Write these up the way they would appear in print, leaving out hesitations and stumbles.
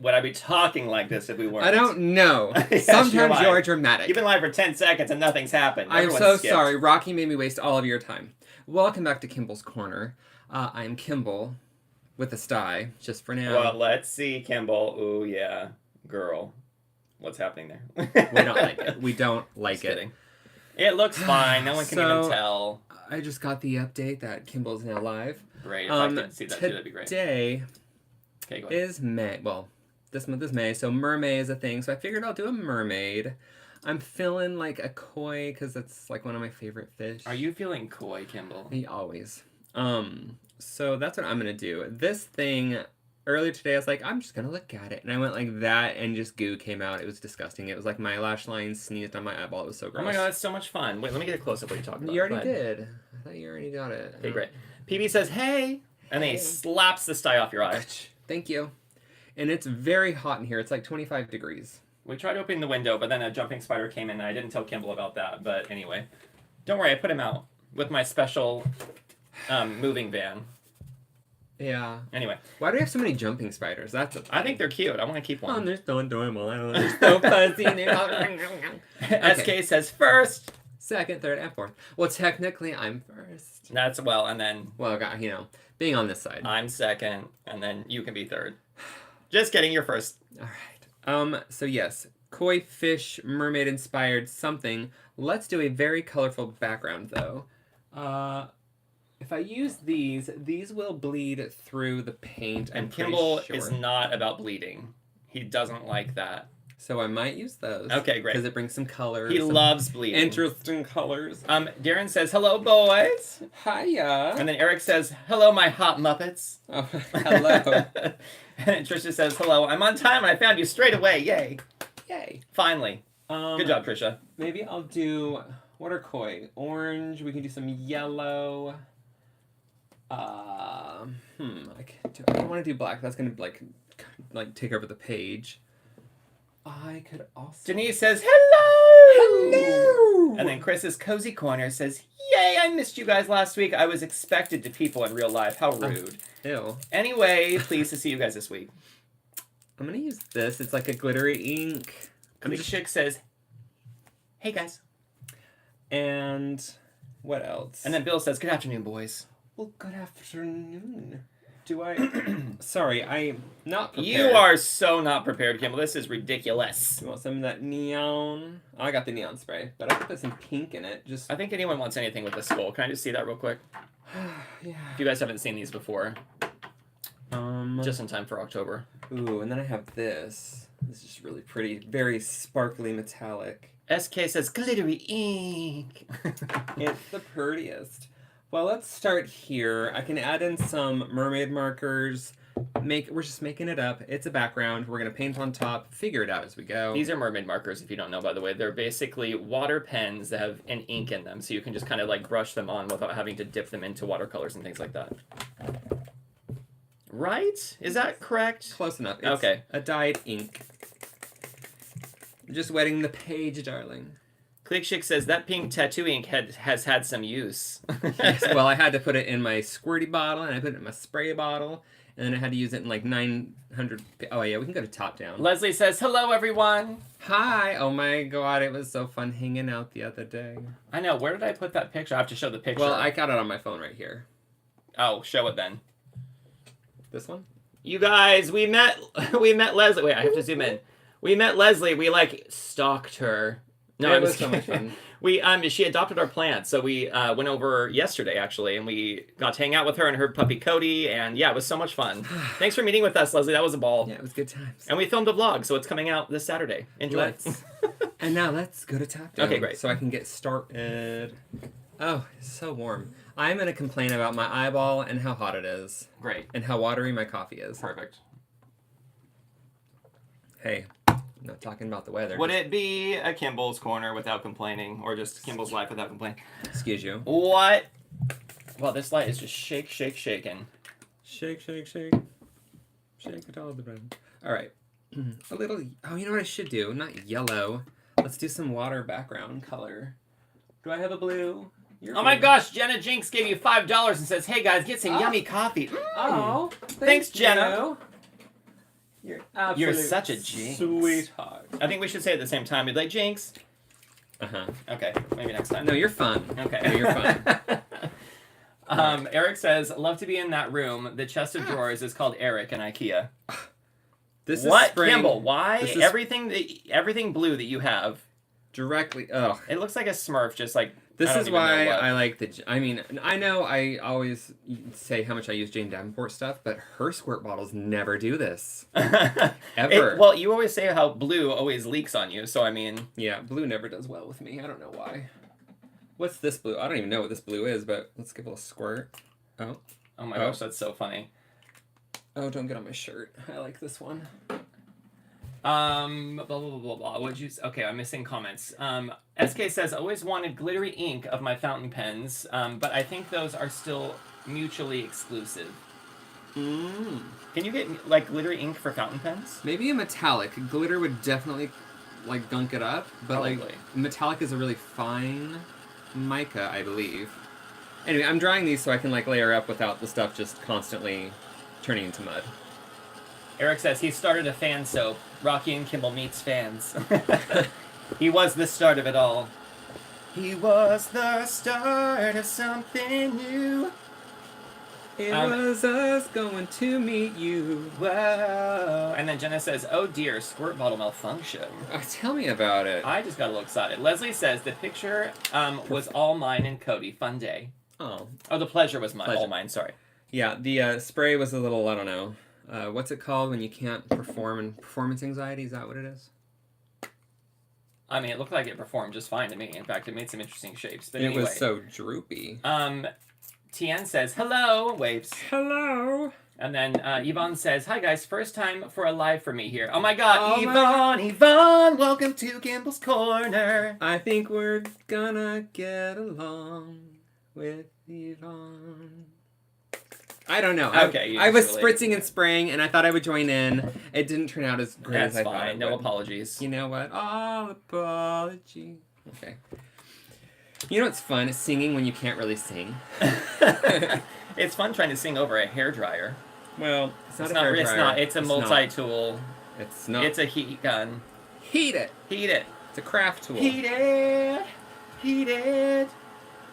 would I be talking like this if we weren't? I don't know. Yes, Sometimes you are dramatic. You've been live for 10 seconds and nothing's happened. I'm Everyone's so skipped. sorry. Rocky made me waste all of your time. Welcome back to Kimball's Corner. I'm Kimball with a sty, just for now. Well, let's see, Kimball. Ooh, yeah. Girl. What's happening there? We don't like it. We don't like Just it. kidding. It looks fine. No one can even tell. I just got the update that Kimball's now live. Great. If I didn't see that too, that'd be great. Today Okay, go ahead. is May. Well, this month is May, so Mermay is a thing. So I figured I'll do a mermaid. I'm feeling like a koi because that's like one of my favorite fish. Are you feeling coy, Kimball? Always. So that's what I'm gonna do. This thing earlier today, I was like, I'm just gonna look at it, and I went like that, and just goo came out. It was disgusting. It was like my lash line sneezed on my eyeball. It was so gross. Oh my god, that's so much fun. Wait, let me get a close up what you're talking about. You already did. I thought you already got it. Okay, great. PB says, hey, and then he slaps the sty off your eye. Thank you. And it's very hot in here. It's like 25 degrees. We tried opening the window, but then a jumping spider came in, and I didn't tell Kimball about that. But anyway, don't worry, I put him out with my special moving van. Yeah. Anyway. Why do we have so many jumping spiders? I think they're cute. I want to keep one. Oh, they're so adorable. I don't know. They're so fuzzy. SK says first. Second, third, and fourth. Well, technically, I'm first. That's and then... Well, being on this side. I'm second, and then you can be third. Just kidding, you're first. All right. So yes, koi fish, mermaid inspired something. Let's do a very colorful background though. If I use these will bleed through the paint. And Kimball is not about bleeding. He doesn't like that. So I might use those. Okay, great. Because it brings some color. He loves bleeding. Interesting colors. Darren says, hello, boys. Hiya. And then Eric says, hello, my hot Muppets. Oh, hello. And Trisha says, hello, I'm on time and I found you straight away. Yay. Yay. Finally. Good job, Trisha. Maybe I'll do, what are koi? Orange. We can do some yellow. I don't want to do black. That's going to like take over the page. I could also... Denise says, hello! Hello! And then Chris's Cozy Corner says, yay, I missed you guys last week. I was expected to people in real life. How rude. Ew. Anyway, pleased to see you guys this week. I'm going to use this. It's like a glittery ink. And the chick says, hey, guys. And what else? And then Bill says, good afternoon, boys. Well, good afternoon. Do I... Sorry, I'm not prepared. You are so not prepared, Kimball. This is ridiculous. You want some of that neon? Oh, I got the neon spray, but I could put some pink in it. I think anyone wants anything with the skull. Can I just see that real quick? Yeah. If you guys haven't seen these before. Just in time for October. Ooh, and then I have this. This is really pretty. Very sparkly metallic. SK says, glittery ink. It's the prettiest. Well, let's start here. I can add in some mermaid markers. We're just making it up. It's a background. We're going to paint on top. Figure it out as we go. These are mermaid markers, if you don't know, by the way. They're basically water pens that have an ink in them. So you can just kind of like brush them on without having to dip them into watercolors and things like that. Right? Is that correct? Close enough. It's okay. A dyed ink. Just wetting the page, darling. Click says that pink tattoo ink has had some use. Yes, well, I had to put it in my squirty bottle, and I put it in my spray bottle, and then I had to use it in like 900... Oh, yeah, we can go to top down. Leslie says, hello, everyone. Hi. Oh, my God. It was so fun hanging out the other day. I know. Where did I put that picture? I have to show the picture. Well, I got it on my phone right here. Oh, show it then. This one? You guys, we met Leslie. Wait, I have to zoom in. We met Leslie. We, stalked her. No, it was so much fun. She adopted our plant, so we went over yesterday actually, and we got to hang out with her and her puppy Cody, and yeah, it was so much fun. Thanks for meeting with us, Leslie. That was a ball. Yeah, it was good times. And we filmed a vlog, so it's coming out this Saturday. Enjoy. And now let's go to top down. Okay, great. So I can get started. Oh, it's so warm. I'm gonna complain about my eyeball and how hot it is. Great. And how watery my coffee is. Perfect. Hey. I'm not talking about the weather. Would it be a Kimball's Corner without complaining, or just Kimball's Life without complaining? Excuse you. What? Well, this light is just shaking. Shake, shake, shake. Shake it all the time. All right. A little... Oh, you know what I should do? Not yellow. Let's do some water background color. Do I have a blue? Oh my gosh, Jenna Jinx gave you $5 and says, hey guys, get some yummy coffee. Oh, Thanks, Jenna. You're such a jinx. Sweetheart. I think we should say it at the same time. We'd like jinx. Uh-huh. Okay, maybe next time. No, you're fun. Okay. No, you're fun. Eric says, love to be in that room. The chest of drawers is called Eric and IKEA. This What, is spring. Campbell? Why? This is Everything blue that you have, directly. Ugh. it looks like a Smurf, just like... This I don't is even know why what. I like the... I mean, I know I always say how much I use Jane Davenport stuff, but her squirt bottles never do this. Ever. Well, you always say how blue always leaks on you, so I mean... Yeah, blue never does well with me. I don't know why. What's this blue? I don't even know what this blue is, but let's give it a squirt. Oh. Oh my gosh, that's so funny. Oh, don't get on my shirt. I like this one. Blah, blah, blah, blah, blah. What'd you... Okay, I'm missing comments. SK says, always wanted glittery ink of my fountain pens, but I think those are still mutually exclusive. Can you get, like, glittery ink for fountain pens? Maybe a metallic. Glitter would definitely, like, gunk it up, but, Probably. like, metallic is a really fine mica, I believe. Anyway, I'm drying these so I can, like, layer up without the stuff just constantly turning into mud. Eric says he started a fan soap. Rocky and Kimball meets fans. He was the start of it all. He was the start of something new. It was us going to meet you. Whoa. And then Jenna says, oh dear, squirt bottle malfunction. Tell me about it. I just got a little excited. Leslie says the picture was all mine and Cody. Fun day. Oh. Oh, the pleasure was mine. Pleasure. All mine, sorry. Yeah, the spray was a little, I don't know. What's it called when you can't perform and performance anxiety? Is that what it is? I mean, it looked like it performed just fine to me. In fact, it made some interesting shapes. But It anyway. was so droopy. Tien says, hello, waves. Hello. And then Yvonne says, hi guys, first time for a live for me here. Oh my god, Oh Yvonne, Yvonne, welcome to Kimball's Corner. I think we're gonna get along with Yvonne. I don't know. Okay, I was usually. spritzing and spraying, and I thought I would join in. It didn't turn out as great That's as I thought fine, it no would. apologies. You know what? All apology. Okay. You know what's fun? Singing when you can't really sing. It's fun trying to sing over a hairdryer. Well, it's not It's a not, hairdryer. it's not, it's a multi-tool. It's not. It's a heat gun. Heat it. Heat it. It's a craft tool. Heat it,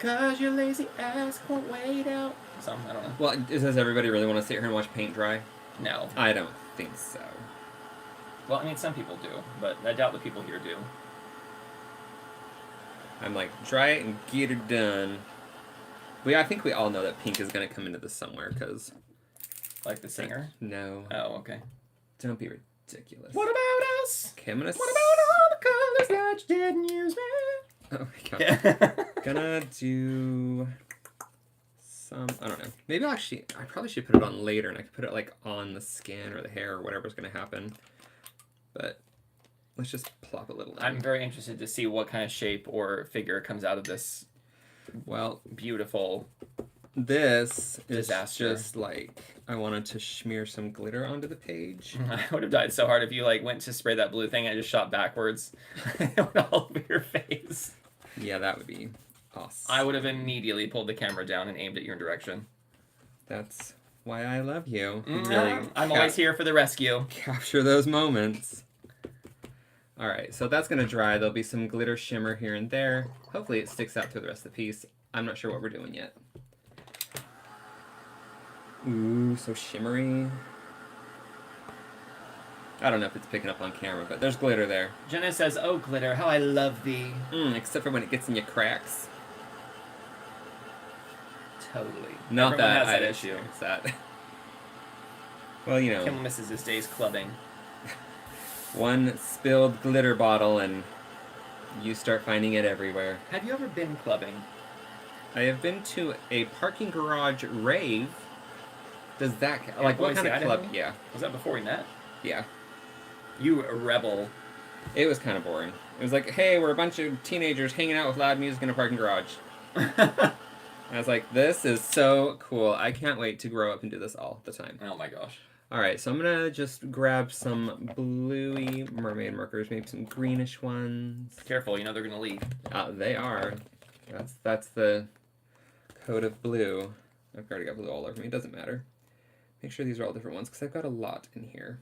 cause your lazy ass won't wait out. So, I don't know. Well, does everybody really want to sit here and watch paint dry? No. I don't think so. Well, I mean, some people do, but I doubt the people here do. I'm like, dry it and get it done. I think we all know that pink is going to come into this somewhere, because... Like the singer? No. Oh, okay. Don't be ridiculous. What about us? Okay, I'm gonna... What about all the colors that you didn't use, man? Oh my god. Gonna do... some... I don't know. Maybe I probably should put it on later, and I could put it, like, on the skin or the hair or whatever's going to happen. But... let's just plop a little in. I'm very interested to see what kind of shape or figure comes out of this Well, beautiful this disaster. is just like, I wanted to smear some glitter onto the page. I would have died so hard if you like went to spray that blue thing and I just shot backwards. It went all over your face. Yeah, that would be awesome. I would have immediately pulled the camera down and aimed at your direction. That's why I love you. I'm always here for the rescue. Capture those moments. Alright, so that's going to dry. There'll be some glitter shimmer here and there. Hopefully it sticks out through the rest of the piece. I'm not sure what we're doing yet. Ooh, so shimmery. I don't know if it's picking up on camera, but there's glitter there. Jenna says, oh, glitter, how I love thee. Except for when it gets in your cracks. Totally. Not Everyone that has that I issue. experience that. Well, you know. Kimmel misses his days clubbing. One spilled glitter bottle and you start finding it everywhere. Have you ever been clubbing? I have been to a parking garage rave. Does that count? Like, what Boise, kind of club? Idaho? Yeah. Was that before we met? Yeah. You rebel. It was kind of boring. It was like, hey, we're a bunch of teenagers hanging out with loud music in a parking garage. I was like, this is so cool. I can't wait to grow up and do this all the time. Oh my gosh. Alright, so I'm going to just grab some bluey mermaid markers, maybe some greenish ones. Careful, you know they're gonna leak. They are. That's the code of blue. I've already got blue all over me. It doesn't matter. Make sure these are all different ones, because I've got a lot in here.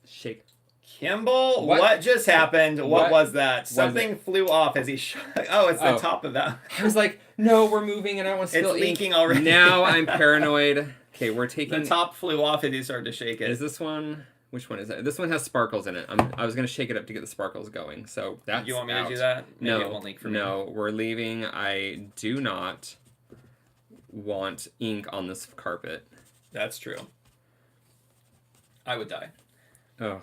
Shake. Kimball, what just happened? What was that? Something flew off as he shot. Oh, it's the top of that. I was like, no, we're moving and I don't want to spill It's leaking already. Now I'm paranoid. Okay, we're taking... The top flew off as he started to shake it. Is this one... Which one is that? This one has sparkles in it. I was going to shake it up to get the sparkles going, so that's You want me out. to do that? Maybe No, it won't leak for me. No, we're leaving. I do not want ink on this carpet. That's true. I would die. Oh.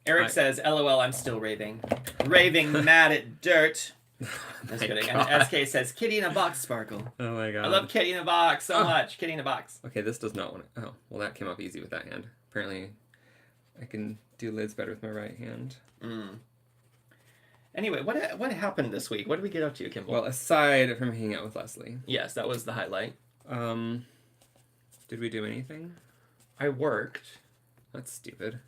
Eric says, LOL, I'm still raving. Raving mad at dirt. That's kidding. And SK says, kitty in a box sparkle. Oh my god. I love kitty in a box so much. Kitty in a box. Okay, this does not want to... Oh, well that came up easy with that hand. Apparently, I can do lids better with my right hand. Anyway, what happened this week? What did we get up to, Kimball? Well, aside from hanging out with Leslie. Yes, that was the highlight. Did we do anything? I worked. That's stupid.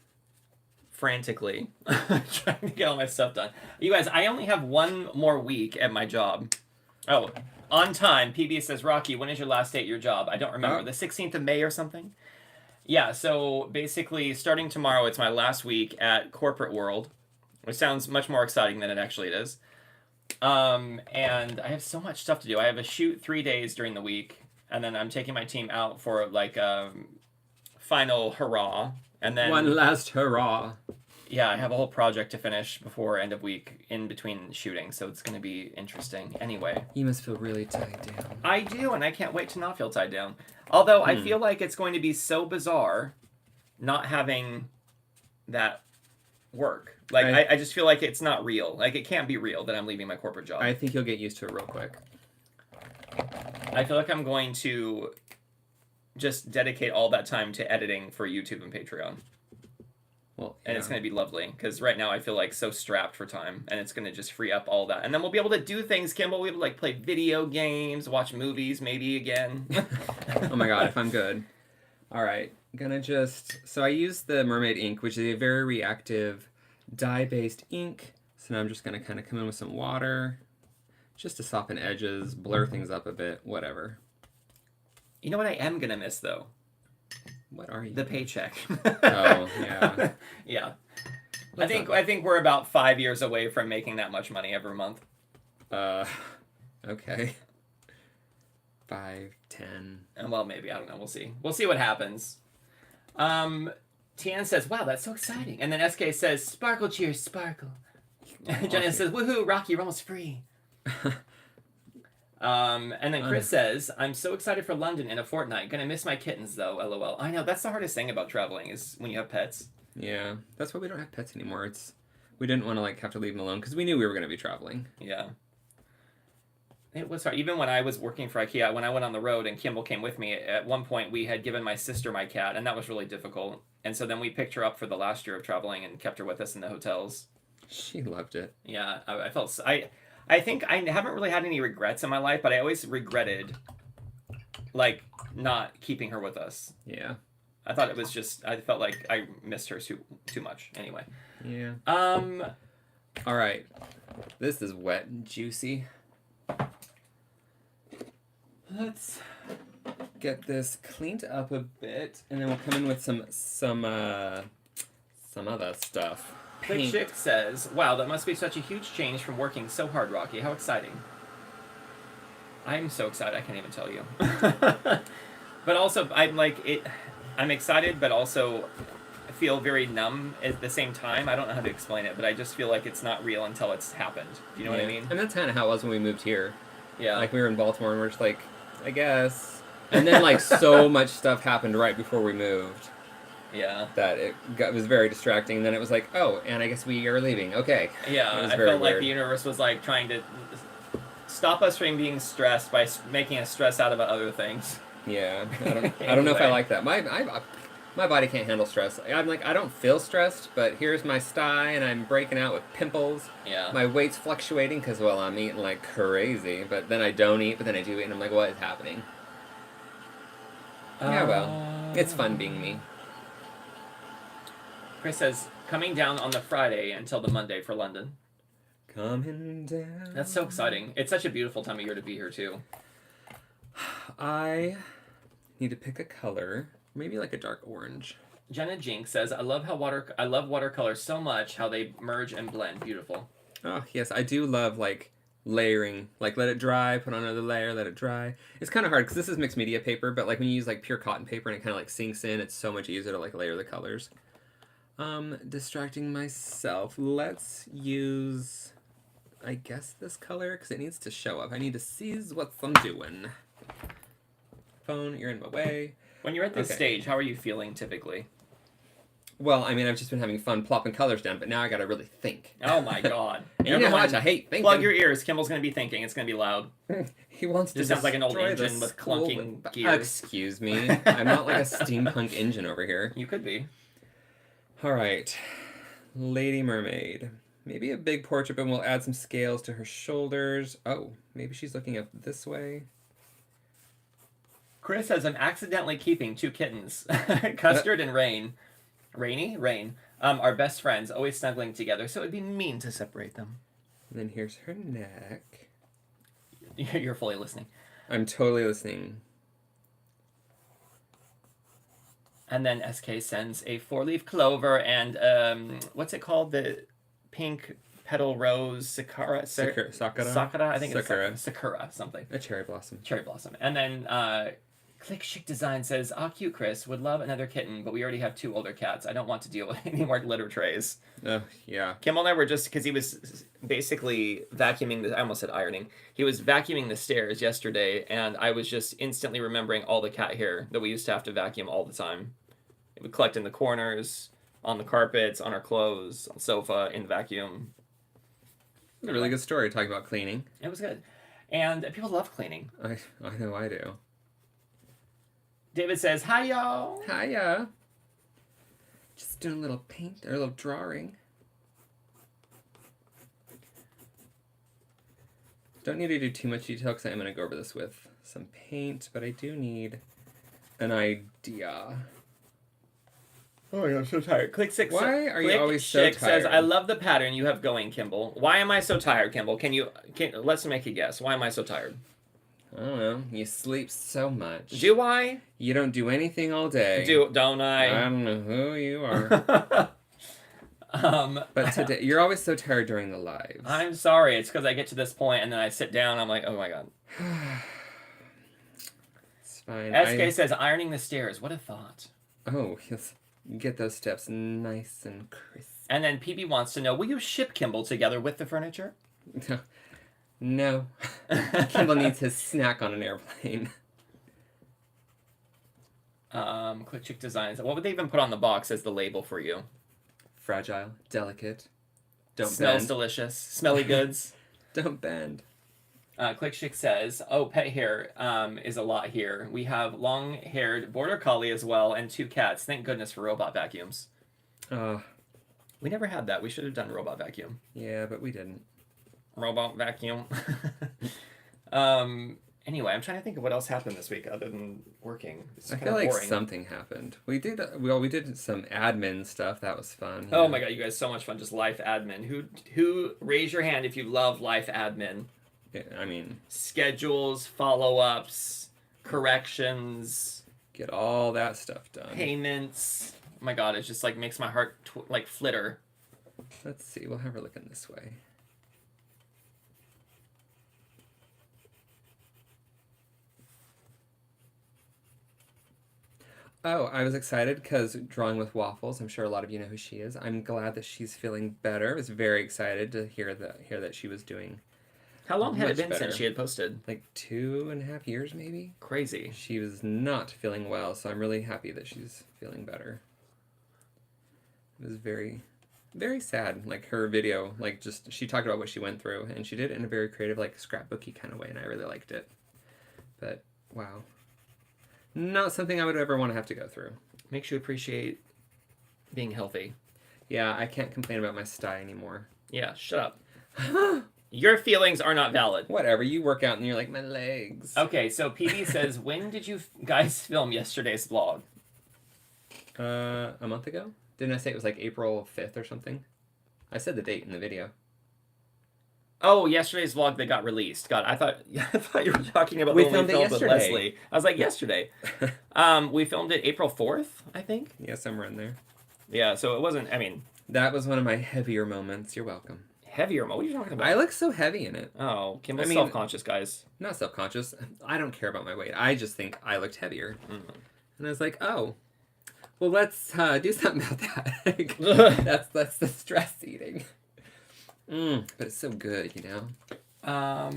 Frantically trying to get all my stuff done. You guys, I only have one more week at my job. Oh, on time. PB says, Rocky, when is your last day at your job? I don't remember. The 16th of May or something? Yeah, so basically starting tomorrow, it's my last week at Corporate World, which sounds much more exciting than it actually is. And I have so much stuff to do. I have a shoot 3 days during the week, and then I'm taking my team out for like a final hurrah. And then one last hurrah. Yeah, I have a whole project to finish before end of week in between shooting, so it's going to be interesting. Anyway. You must feel really tied down. I do, and I can't wait to not feel tied down. Although I feel like it's going to be so bizarre not having that work. Like, I just feel like it's not real. Like, it can't be real that I'm leaving my corporate job. I think you'll get used to it real quick. I feel like I'm going to just dedicate all that time to editing for YouTube and Patreon. Well, and it's going to be lovely, because right now I feel like so strapped for time, and it's going to just free up all that. And then we'll be able to do things, Kimball. We'll be able to like play video games, watch movies, maybe again. Oh my god, if I'm good. All right, gonna just... So I use the Mermaid ink, which is a very reactive dye-based ink. So now I'm just gonna kind of come in with some water, just to soften edges, blur things up a bit, whatever. You know what I am going to miss, though? What are you? The paycheck. Oh, yeah. Yeah. I think we're about 5 years away from making that much money every month. Okay. 5, 10. Well, maybe. I don't know. We'll see. We'll see what happens. Tian says, wow, that's so exciting. And then SK says, sparkle cheers, sparkle. Jenna says, woohoo, Rocky, you're almost free. And then Chris says, I'm so excited for London in a fortnight. Gonna miss my kittens, though, LOL. I know, that's the hardest thing about traveling, is when you have pets. Yeah, that's why we don't have pets anymore. We didn't want to, like, have to leave them alone, because we knew we were going to be traveling. Yeah. It was hard. Even when I was working for IKEA, when I went on the road and Kimball came with me, at one point we had given my sister my cat, and that was really difficult. And so then we picked her up for the last year of traveling and kept her with us in the hotels. She loved it. Yeah, I felt... I think I haven't really had any regrets in my life, but I always regretted, like, not keeping her with us. Yeah. I thought it was just... I felt like I missed her too much. Anyway. Yeah. All right. This is wet and juicy. Let's get this cleaned up a bit, and then we'll come in with some other stuff. Quick Chick says, wow, that must be such a huge change from working so hard, Rocky. How exciting. I'm so excited, I can't even tell you. But also, I'm excited, but also feel very numb at the same time. I don't know how to explain it, but I just feel like it's not real until it's happened. Do you know what I mean? And that's kind of how it was when we moved here. Yeah. Like, we were in Baltimore, and we're just like, I guess. And then, like, so much stuff happened right before we moved. Yeah. That it was very distracting. And then it was like, oh, and I guess we are leaving. Okay. Yeah, I felt like the universe was like trying to stop us from being stressed by making us stress out about other things. Yeah, I don't know if I like that. My body can't handle stress. I'm like, I don't feel stressed, but here's my sty, and I'm breaking out with pimples. Yeah. My weight's fluctuating because, well, I'm eating like crazy, but then I don't eat, but then I do eat, and I'm like, what is happening? Yeah, well, it's fun being me. Chris says, coming down on the Friday until the Monday for London. Coming down. That's so exciting. It's such a beautiful time of year to be here, too. I need to pick a color. Maybe like a dark orange. Jenna Jink says, I love watercolors so much, how they merge and blend. Beautiful. Oh, yes, I do love, like, layering. Like, let it dry, put on another layer, let it dry. It's kind of hard, because this is mixed media paper, but, like, when you use, like, pure cotton paper and it kind of, like, sinks in, it's so much easier to, like, layer the colors. Distracting myself. Let's use, I guess, this color, because it needs to show up. I need to see what I'm doing. Phone, you're in my way. When you're at this Okay. stage, how are you feeling typically? Well, I mean, I've just been having fun plopping colors down, but now I gotta really think. Oh my god. And you know how much I hate thinking. Plug your ears. Kimball's going to be thinking. It's going to be loud. He wants to This sounds like an old destroy the engine with school clunking with- gears. Excuse me. I'm not like a steampunk engine over here. You could be. All right. Lady Mermaid. Maybe a big portrait, but we'll add some scales to her shoulders. Oh, maybe she's looking up this way. Chris says, I'm accidentally keeping 2 kittens. Custard and Rain. Rain. Are best friends, always snuggling together, so it'd be mean to separate them. And then here's her neck. You're fully listening. I'm totally listening. And then SK sends a 4-leaf clover and, what's it called? The pink petal rose sakura? Sakura. Sakura? I think Sakura. it's Sakura something. A cherry blossom. Cherry blossom. And then Click Chic Design says, cute Chris, would love another kitten, but we already have 2 older cats. I don't want to deal with any more litter trays. Oh, yeah. Kimmel and I were just, because he was basically vacuuming, I almost said ironing. He was vacuuming the stairs yesterday, and I was just instantly remembering all the cat hair that we used to have to vacuum all the time. It would collect in the corners, on the carpets, on our clothes, on the sofa, in the vacuum. A really good story talking about cleaning. It was good. And people love cleaning. I know I do. David says, hi, y'all. Hiya. Just doing a little paint or a little drawing. Don't need to do too much detail because I'm going to go over this with some paint, but I do need an idea. Oh my god, I'm so tired. Click Six. Why are you Click always so Chick says, tired? I love the pattern you have going, Kimball. Why am I so tired, Kimball? Let's make a guess. Why am I so tired? I don't know. You sleep so much. Do I? You don't do anything all day. Don't I? I don't know who you are. But today, you're always so tired during the lives. I'm sorry. It's because I get to this point and then I sit down. I'm like, oh my god. It's fine. SK says, ironing the stairs. What a thought. Oh, yes. Get those steps nice and crisp. And then PB wants to know, will you ship Kimball together with the furniture? No. Kimball needs his snack on an airplane. Click Chick Designs. What would they even put on the box as the label for you? Fragile, delicate. Don't Smells bend. delicious. Smelly goods. Don't bend. Click Chick says, pet hair is a lot here. We have long-haired border collie as well and 2 cats. Thank goodness for robot vacuums. We never had that. We should have done robot vacuum. Yeah, but we didn't. Robot vacuum. Anyway, I'm trying to think of what else happened this week other than working. It's I kind feel of like boring. something happened. We did some admin stuff. That was fun. Oh my god, you guys, so much fun. Just life admin. Who raise your hand if you love life admin? Yeah, I mean, Schedules, follow-ups, corrections, get all that stuff done. payments. Oh my god, it just like makes my heart flitter. Let's see. We'll have her looking this way. Oh, I was excited because Drawing with Waffles, I'm sure a lot of you know who she is. I'm glad that she's feeling better. I was very excited to hear that she was doing How long had it Much been better. since she had posted? like 2.5 years maybe. Crazy. She was not feeling well, so I'm really happy that she's feeling better. It was very, very sad. Like her video, like just she talked about what she went through, and she did it in a very creative, like scrapbooky kind of way, and I really liked it. But wow, not something I would ever want to have to go through. Makes you appreciate being healthy. Yeah, I can't complain about my sty anymore. Yeah, shut up. Your feelings are not valid. Whatever, you work out and you're like, my legs. Okay, so PD says, when did you guys film yesterday's vlog? A month ago? Didn't I say it was like April 5th or something? I said the date in the video. Oh, yesterday's vlog that got released. God, I thought you were talking about We the one filmed it with yesterday. Leslie. I was like, yesterday. We filmed it April 4th, I think. Yeah, somewhere in there. Yeah, so it wasn't. I mean, That was one of my heavier moments. You're welcome. heavier. What are you talking about? I look so heavy in it. Oh, Kimball's I mean- self-conscious, guys. Not self-conscious. I don't care about my weight. I just think I looked heavier. And I was like, oh, well, let's do something about that. that's the stress eating. But it's so good, you know? All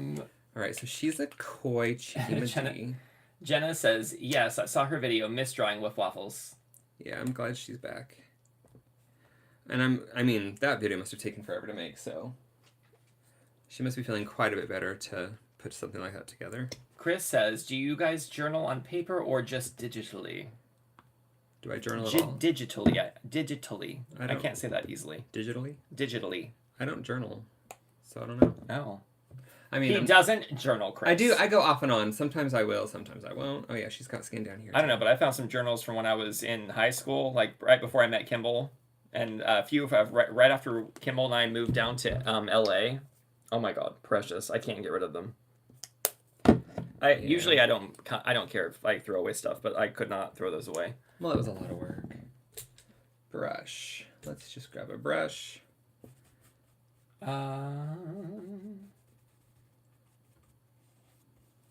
right, so she's a koi cheeky. Jenna says, yes, I saw her video, Miss Drawing with Waffles. Yeah, I'm glad she's back. And I mean, that video must have taken forever to make, so she must be feeling quite a bit better to put something like that together. Chris says, do you guys journal on paper or just digitally? Do I journal at all? Digitally, yeah. Digitally. I don't- can't say that easily. Digitally? Digitally. I don't journal, so I don't know. Oh. I mean, He doesn't journal, Chris. I do. I go off and on. Sometimes I will. Sometimes I won't. Oh yeah, she's got skin down here. I don't know, but I found some journals from when I was in high school, like right before I met Kimball, and a few right after Kimball and I moved down to L.A. Oh my God, precious! I can't get rid of them. Usually I don't care if I throw away stuff, but I could not throw those away. Well, it was a lot of work. Brush. Let's just grab a brush.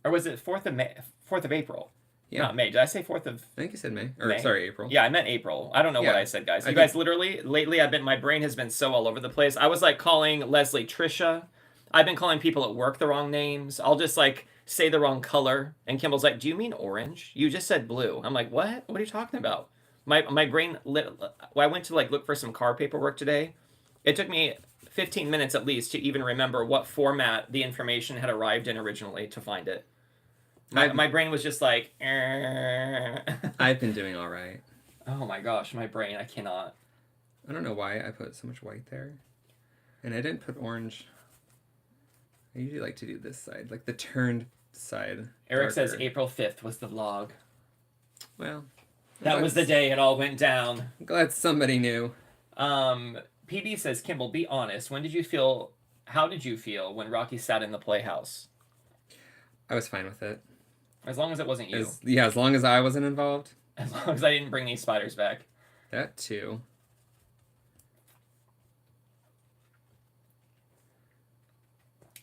Or was it 4th of May? 4th of April? Yeah. Not May. Did I say 4th of? I think you said May. Or May. sorry, April. Yeah, I meant April. I don't know what Yeah. I said, guys. I You think- guys literally lately, my brain has been so all over the place. I was like calling Leslie Trisha. I've been calling people at work the wrong names. I'll just like say the wrong color, and Kimball's like, "Do you mean orange? You just said blue." I'm like, "What? What are you talking about?" My brain lit. I went to like look for some car paperwork today. It took me 15 minutes at least to even remember what format the information had arrived in originally to find it. My brain was just like, I've been doing all right. oh my gosh, my brain, I cannot. I don't know why I put so much white there. And I didn't put orange. I usually like to do this side, like the turned side. Eric says darker. April 5th was the vlog. Well, That was the day it all went down. I'm glad somebody knew. PB says, Kimball, be honest. How did you feel when Rocky sat in the playhouse? I was fine with it. As long as it wasn't you. As long as I wasn't involved. As long as I didn't bring these spiders back. That too.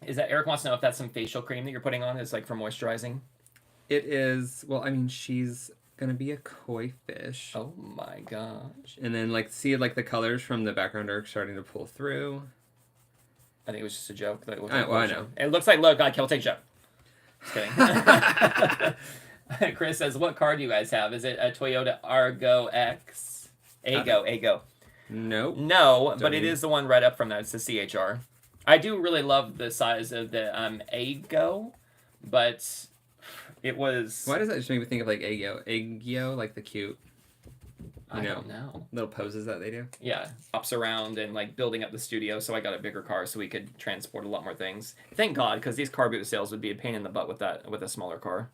Is that Eric wants to know if that's some facial cream that you're putting on? It's like for moisturizing. It is. Well, I mean, she's gonna be a koi fish. Oh my gosh. And then like see like the colors from the background are starting to pull through. I think it was just a joke. I know. It looks like, look, Kill, take a joke. Just kidding. Chris says, what car do you guys have? Is it a Toyota Argo X? Ago. Nope. No, but Don't it need- is the one right up from that. It's the CHR. I do really love the size of the Ago, but it was... Why does that just make me think of like Aegyo, like the cute, I don't know. little poses that they do? Yeah, hops around and like building up the studio, so I got a bigger car so we could transport a lot more things. Thank God, because these car boot sales would be a pain in the butt with a smaller car.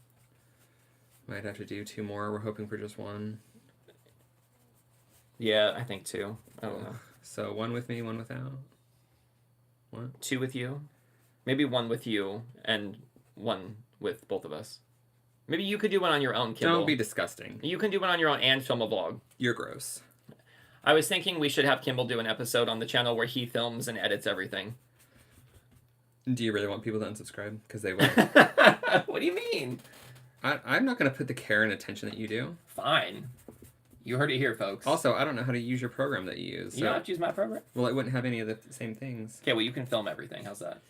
Might have to do 2 more. We're hoping for just 1. Yeah, I think 2. I don't know. So 1 with me, 1 without. 2 with you, maybe 1 with you, and 1 with both of us. Maybe you could do one on your own, Kimball. Don't be disgusting. You can do one on your own and film a vlog. You're gross. I was thinking we should have Kimball do an episode on the channel where he films and edits everything. Do you really want people to unsubscribe? Because they will. What do you mean? I'm not going to put the care and attention that you do. Fine. You heard it here, folks. Also, I don't know how to use your program that you use. You don't have to use my program? Well, it wouldn't have any of the same things. Okay, well, you can film everything. How's that?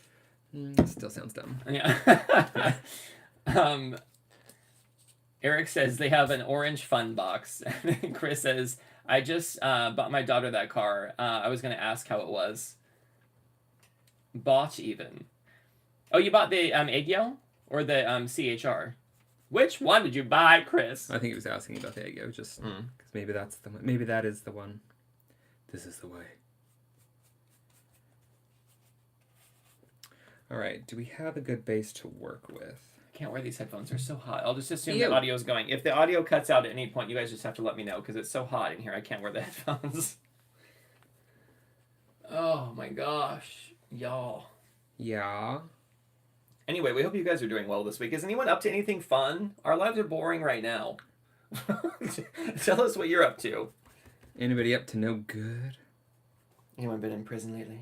Still sounds dumb. Yeah. Eric says they have an orange fun box. Chris says, I just bought my daughter that car. I was going to ask how it was. Bought even. Oh, you bought the Aegyo or the CHR? Which one did you buy, Chris? I think he was asking about the Aegyo, just because maybe that's the one. Maybe that is the one. This is the way. All right. Do we have a good base to work with? I can't wear these headphones. They're so hot. I'll just assume Ew. the audio is going. If the audio cuts out at any point, you guys just have to let me know because it's so hot in here. I can't wear the headphones. Oh my gosh, y'all. Yeah. Anyway, we hope you guys are doing well this week. Is anyone up to anything fun? Our lives are boring right now. Tell us what you're up to. Anybody up to no good? Anyone been in prison lately?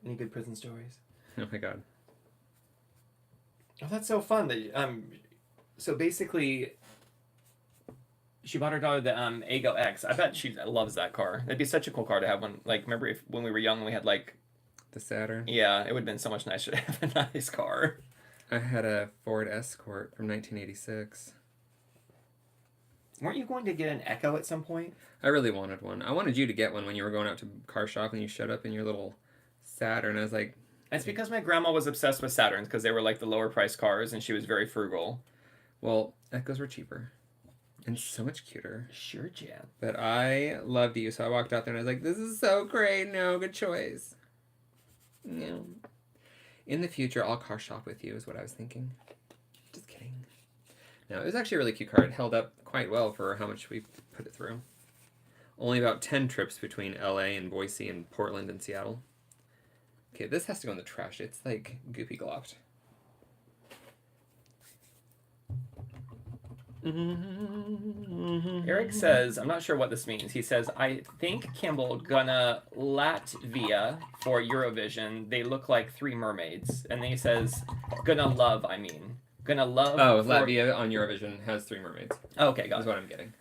Any good prison stories? Oh my god. Oh, that's so fun. That so basically, she bought her daughter the Ago X. I bet she loves that car. It'd be such a cool car to have one. Like, remember when we were young, we had like The Saturn. Yeah, it would have been so much nicer to have a nice car. I had a Ford Escort from 1986. Weren't you going to get an Echo at some point? I really wanted one. I wanted you to get one when you were going out to car shop and you showed up in your little Saturn. I was like... It's because my grandma was obsessed with Saturns because they were like the lower price cars and she was very frugal. Well, Echoes were cheaper. And so much cuter. Sure, Jan. But I loved you, so I walked out there and I was like, this is so great. No, good choice. No. In the future, I'll car shop with you is what I was thinking. Just kidding. No, it was actually a really cute car. It held up quite well for how much we put it through. Only about 10 trips between LA and Boise and Portland and Seattle. Okay, this has to go in the trash. It's like goopy glopped. Eric says, I'm not sure what this means. He says, I think Kimball gonna Latvia for Eurovision. They look like three mermaids. And then he says, gonna love, I mean. Gonna love. Oh, Latvia on Eurovision has 3 mermaids. Oh, okay, got That's it. what I'm getting.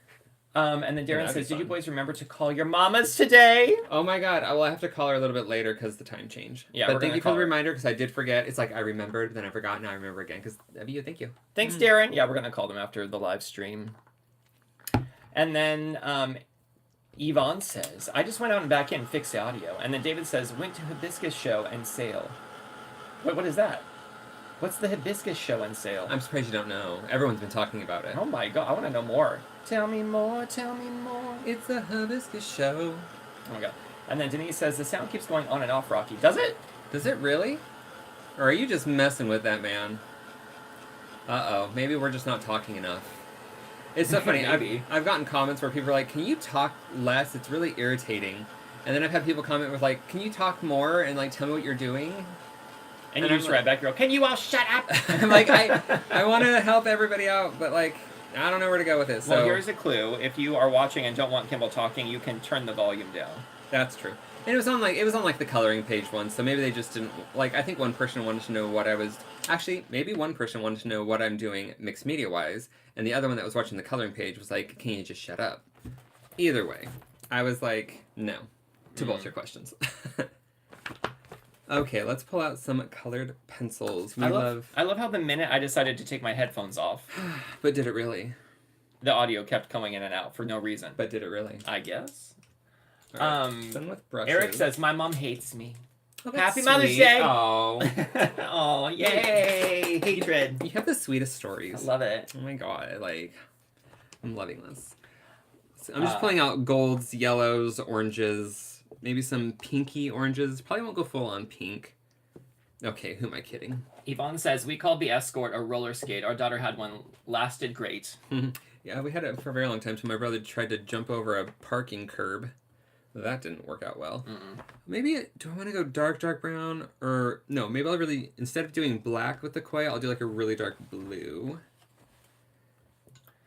And then Darren that'd be says, did you fun. boys remember to call your mamas today? Oh my god, I will have to call her a little bit later because the time changed. Yeah, but we're thank gonna you for call the her. reminder because I did forget. It's like I remembered, then I forgot, now I remember again because of you. Thank you. Thanks, Darren. Yeah, we're going to call them after the live stream. And then Yvonne says, I just went out and back in and fixed the audio. And then David says, went to Hibiscus show and sale. Wait, what is that? What's the Hibiscus show and sale? I'm surprised you don't know. Everyone's been talking about it. Oh my god, I want to know more. Tell me more, tell me more. It's a hibiscus show. Oh my god. And then Denise says, the sound keeps going on and off, Rocky. Does it? Does it really? Or are you just messing with that man? Uh-oh. Maybe we're just not talking enough. It's so funny. Maybe. I've gotten comments where people are like, can you talk less? It's really irritating. And then I've had people comment with like, can you talk more and like tell me what you're doing? And And you I'm just like- write back, girl, can you all shut up? I'm like, I want to help everybody out, but like, I don't know where to go with it. So Well, here's a clue. If you are watching and don't want Kimball talking, you can turn the volume down. that's true. And it was on like the coloring page once, so maybe they just didn't like. I think one person wanted to know what I was actually. Maybe one person wanted to know what I'm doing mixed media wise, and the other one that was watching the coloring page was like, "Can you just shut up?" Either way, I was like, "No," to both your questions. Okay, let's pull out some colored pencils. I love how the minute I decided to take my headphones off, But did it really? the audio kept coming in and out for no reason. But did it really? I guess. All right, done with brushes. Eric says, my mom hates me. Oh, that's Happy Mother's sweet. Day! Oh, Oh, yay! Hatred. you have the sweetest I stories. love it. Oh my god, like, I'm loving this. So I'm just pulling out golds, yellows, oranges, maybe some pinky oranges. Probably won't go full on pink. Okay, who am I kidding? Yvonne says, we called the Escort a roller skate. Our daughter had one. Lasted great. Yeah, we had it for a very long time until my brother tried to jump over a parking curb. That didn't work out well. Maybe, do I want to go dark brown? Or, no, maybe I'll really, instead of doing black with the koi, I'll do like a really dark blue.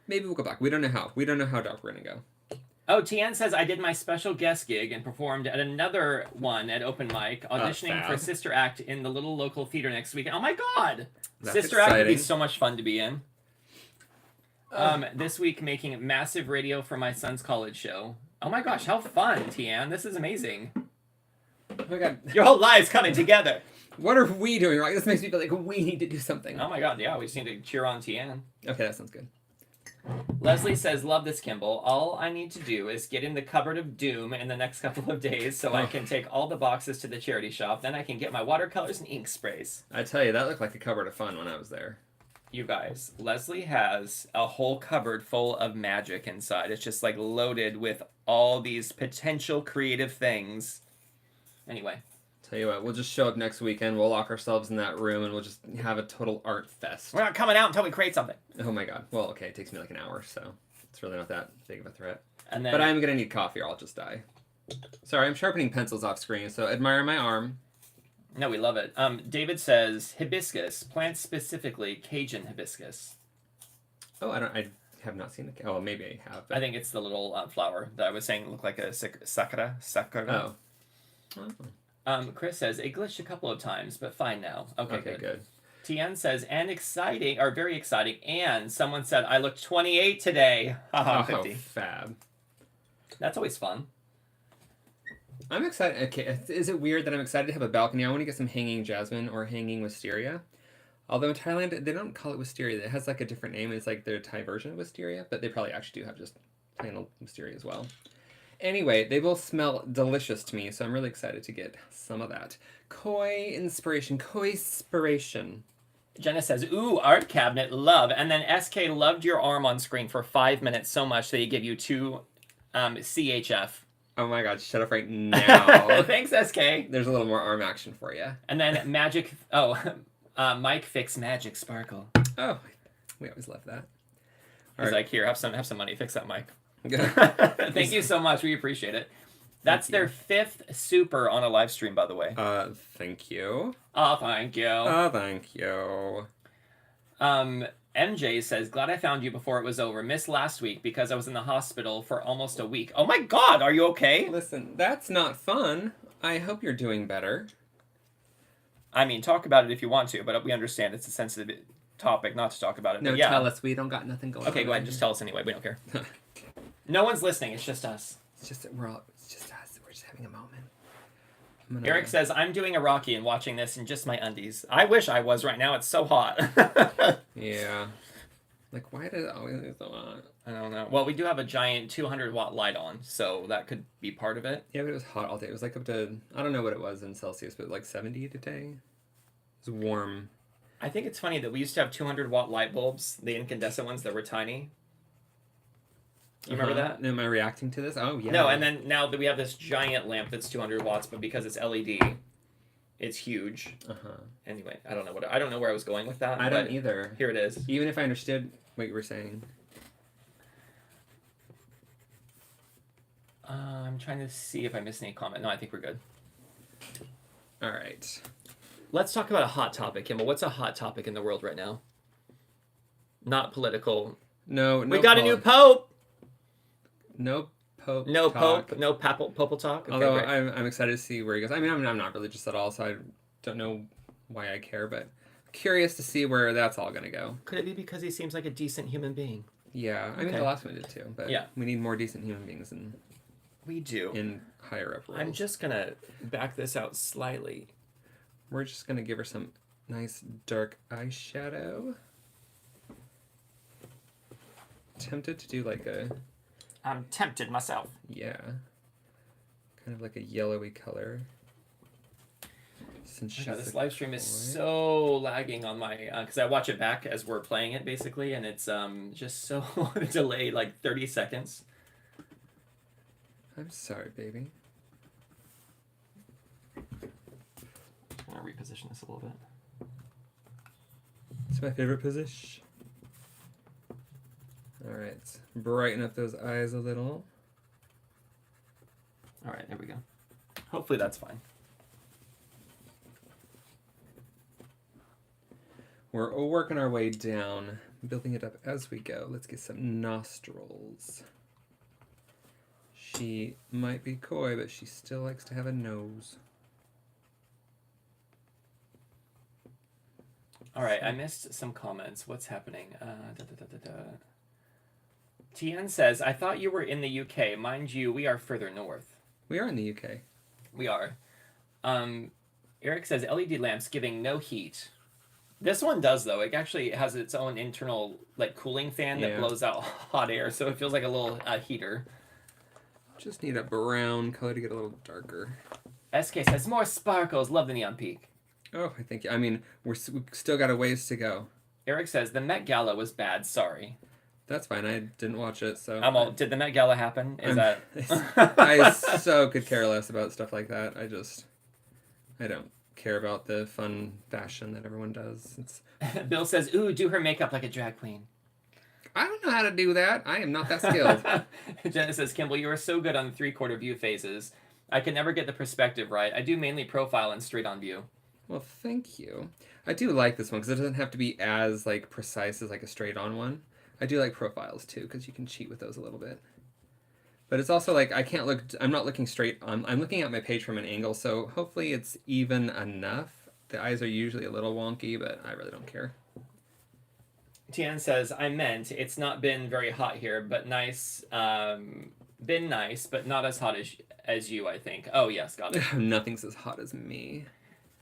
Maybe we'll go back. We don't know how. We don't know how dark we're going to go. Oh, Tian says, I did my special guest gig and performed at another one at Open Mic, auditioning for fab. Sister Act in the little local theater next weekend. Oh my god! That's Sister Act would be exciting. so much fun to be in. This week, making massive radio for my son's college show. Oh my gosh, how fun, Tian. This is amazing. Oh my god. Your whole lives coming together. What are we doing right? This makes me feel like we need to do something. Oh my god, yeah, we just need to cheer on Tian. Okay, that sounds good. Leslie says, love this, Kimball. All I need to do is get in the cupboard of doom in the next couple of days so I can take all the boxes to the charity shop. Then I can get my watercolors and ink sprays. I tell you, that looked like a cupboard of fun when I was there. You guys, Leslie has a whole cupboard full of magic inside. It's just like loaded with all these potential creative things. Anyway. Tell you what, we'll just show up next weekend, we'll lock ourselves in that room, and we'll just have a total art fest. We're not coming out until we create something. Oh my god. Well, okay, it takes me like an hour, so it's really not that big of a threat. And then, But I'm gonna need coffee or I'll just die. Sorry, I'm sharpening pencils off screen, so admire my arm. No, we love it. David says hibiscus, plant specifically Cajun hibiscus. Oh, I have not seen the. Oh, maybe I have. But... I think it's the little flower that I was saying looked like a sakura. Oh. Chris says it glitched a couple of times, but fine now. Okay, good. Tien says and exciting, or very exciting, and someone said I look 28 today. Haha, 50. Fab. That's always fun. I'm excited. Okay, is it weird that I'm excited to have a balcony? I want to get some hanging jasmine or hanging wisteria. Although in Thailand, they don't call it wisteria. It has like a different name. It's like their Thai version of wisteria, but they probably actually do have just plain old wisteria as well. Anyway, they both smell delicious to me, so I'm really excited to get some of that. Koi inspiration. Jenna says, ooh, art cabinet, love. And then SK loved your arm on screen for 5 minutes so much that he gave you 2 CHF. Oh my god, shut up right now. Thanks, SK. There's a little more arm action for you. And then Mike fix magic sparkle. Oh, we always love that. He's like, here, have some money. Fix that, Mike. Good. Thank you so much. We appreciate it. That's their 5th super on a live stream, by the way. Thank you. Oh, thank you. Thank you. MJ says, glad I found you before it was over. Missed last week because I was in the hospital for almost a week. Oh my god, are you okay? Listen, that's not fun. I hope you're doing better. I mean, talk about it if you want to, but we understand it's a sensitive topic not to talk about it. No, yeah. tell us. We don't got nothing going on. Okay, go ahead. Just tell us anyway. We don't care. No one's listening. It's just us. It's just us. We're just having a moment. Eric says, I'm doing a Rocky and watching this in just my undies. I wish I was right now. It's so hot. Yeah. Like, why did it always be so hot? I don't know. Well, we do have a giant 200-watt light on, so that could be part of it. Yeah, but it was hot all day. It was like up to, I don't know what it was in Celsius, but like 70 today. It was warm. I think it's funny that we used to have 200-watt light bulbs, the incandescent ones that were tiny. You remember that? Am I reacting to this? Oh, yeah. No, and then now that we have this giant lamp that's 200 watts, but because it's LED, it's huge. Anyway, I don't know where I was going with that. I don't either. Here it is. Even if I understood what you were saying. I'm trying to see if I missed any comment. No, I think we're good. All right. Let's talk about a hot topic, Kimball. What's a hot topic in the world right now? Not political. No. We got a new pope. No pope. No talk. pope. No papal talk. Okay, Although great. I'm excited to see where he goes. I mean, I'm not religious at all, so I don't know why I care, but curious to see where that's all gonna go. Could it be because he seems like a decent human being? Yeah, I mean the last one did too, but yeah, we need more decent human beings in. We do. In higher up roles. I'm just gonna back this out slightly. We're just gonna give her some nice dark eyeshadow. Tempted to do like a. I'm tempted myself. Yeah. Kind of like a yellowy color. Since this live stream is so lagging on my because I watch it back as we're playing it basically, and it's just so delayed, like 30 seconds. I'm sorry, baby. I'm gonna reposition this a little bit. It's my favorite position. Alright, brighten up those eyes a little. Alright, there we go. Hopefully that's fine. We're working our way down, building it up as we go. Let's get some nostrils. She might be coy, but she still likes to have a nose. Alright, I missed some comments. What's happening? Tien says, I thought you were in the UK. Mind you, we are further north. We are in the UK. We are. Eric says, LED lamps giving no heat. This one does, though. It actually has its own internal like cooling fan that blows out hot air, so it feels like a little heater. Just need a brown color to get a little darker. SK says, more sparkles. Love the neon peak. Oh, I think, I mean, we've still got a ways to go. Eric says, the Met Gala was bad. Sorry. That's fine. I didn't watch it, so. Did the Met Gala happen? I so could care less about stuff like that. I don't care about the fun fashion that everyone does. Bill says, ooh, do her makeup like a drag queen. I don't know how to do that. I am not that skilled. Jenna says, Kimball, you are so good on the 3/4 view phases. I can never get the perspective right. I do mainly profile and straight on view. Well, thank you. I do like this one because it doesn't have to be as like precise as like a straight on one. I do like profiles too because you can cheat with those a little bit. But it's also like I can't look. I'm not looking straight on. I'm looking at my page from an angle, so hopefully it's even enough. The eyes are usually a little wonky, but I really don't care. Tian says, I meant it's not been very hot here, but nice. Been nice, but not as hot as you, I think. Oh, yes, got it. Nothing's as hot as me.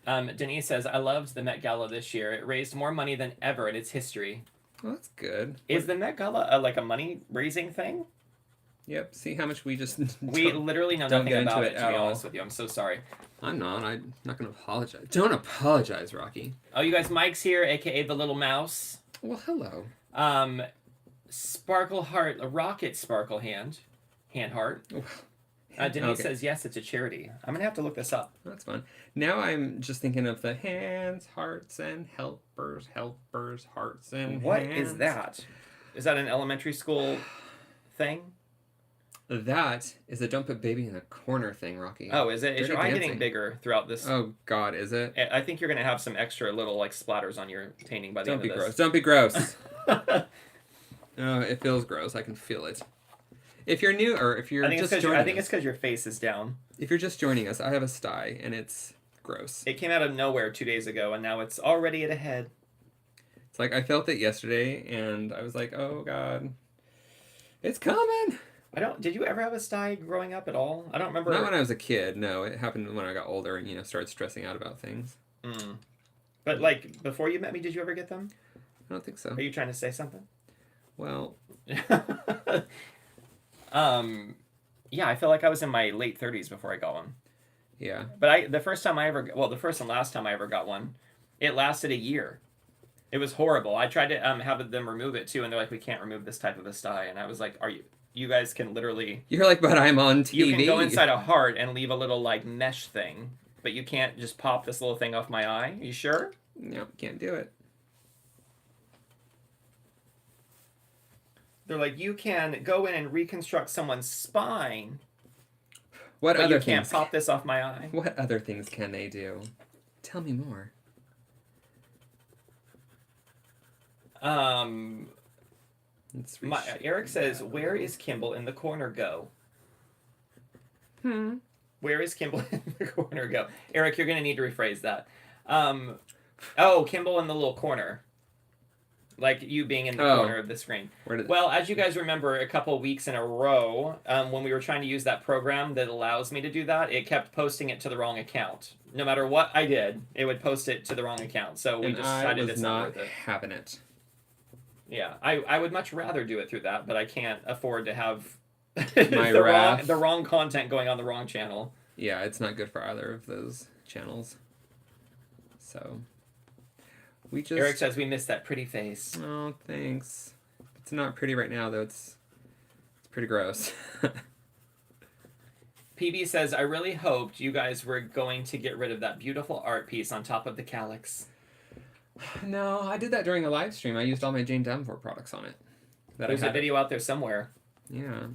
Denise says, I loved the Met Gala this year. It raised more money than ever in its history. Well, that's good. Is the Met Gala like a money-raising thing? Yep. See how much we just We literally know don't nothing get into about it it, to at be all. honest with you. I'm so sorry. I'm not going to apologize. Don't apologize, Rocky. Oh, you guys, Mike's here, a.k.a. the little mouse. Well, hello. Sparkle Heart, a rocket sparkle hand heart. Denise Okay. says, yes, it's a charity. I'm going to have to look this up. That's fun. Now I'm just thinking of the hands, hearts, and helpers, hearts, and What hands. is that? Is that an elementary school thing? That is a don't put baby in a corner thing, Rocky. Oh, is it? Is Dirty your eye dancing. getting bigger throughout this? Oh, God, is it? I think you're going to have some extra little like splatters on your painting by the Don't end be of gross. this. Don't be gross. Oh, it feels gross. I can feel it. If you're new or if you're just joining I think it's us, because your face is down. if you're just joining us, I have a sty and it's gross. It came out of nowhere 2 days ago, and now it's already at a head. It's like I felt it yesterday, and I was like, "Oh God, it's coming." Did you ever have a sty growing up at all? I don't remember. Not when I was a kid. No, it happened when I got older and started stressing out about things. But like before you met me, did you ever get them? I don't think so. Are you trying to say something? Well, Yeah, I feel like I was in my late 30s before I got one. yeah. But the first and last time I ever got one, it lasted a year. It was horrible. I tried to have them remove it too, and they're like, we can't remove this type of a sty. And I was like, you guys can literally... You're like, but I'm on TV. You can go inside a heart and leave a little like mesh thing, but you can't just pop this little thing off my eye. You sure? No, can't do it. They're like, you can go in and reconstruct someone's spine, What but other you can't things? pop this off my eye. What other things can they do? Tell me more. Let's Eric says, where is Kimball in the corner go? Where is Kimball in the corner go? Eric, you're going to need to rephrase that. Kimball in the little corner. Like you being in the corner of the screen. Well, as you guys remember, a couple weeks in a row, when we were trying to use that program that allows me to do that, it kept posting it to the wrong account. No matter what I did, it would post it to the wrong account. So we decided it's not worth it. Having it. Yeah, I would much rather do it through that, but I can't afford to have the wrong content going on the wrong channel. Yeah, it's not good for either of those channels. So Eric says we missed that pretty face. Oh, thanks. It's not pretty right now though. It's pretty gross. PB says, I really hoped you guys were going to get rid of that beautiful art piece on top of the calyx. No, I did that during a live stream. I used all my Jane Davenport products on it. There's a video out there somewhere. Yeah.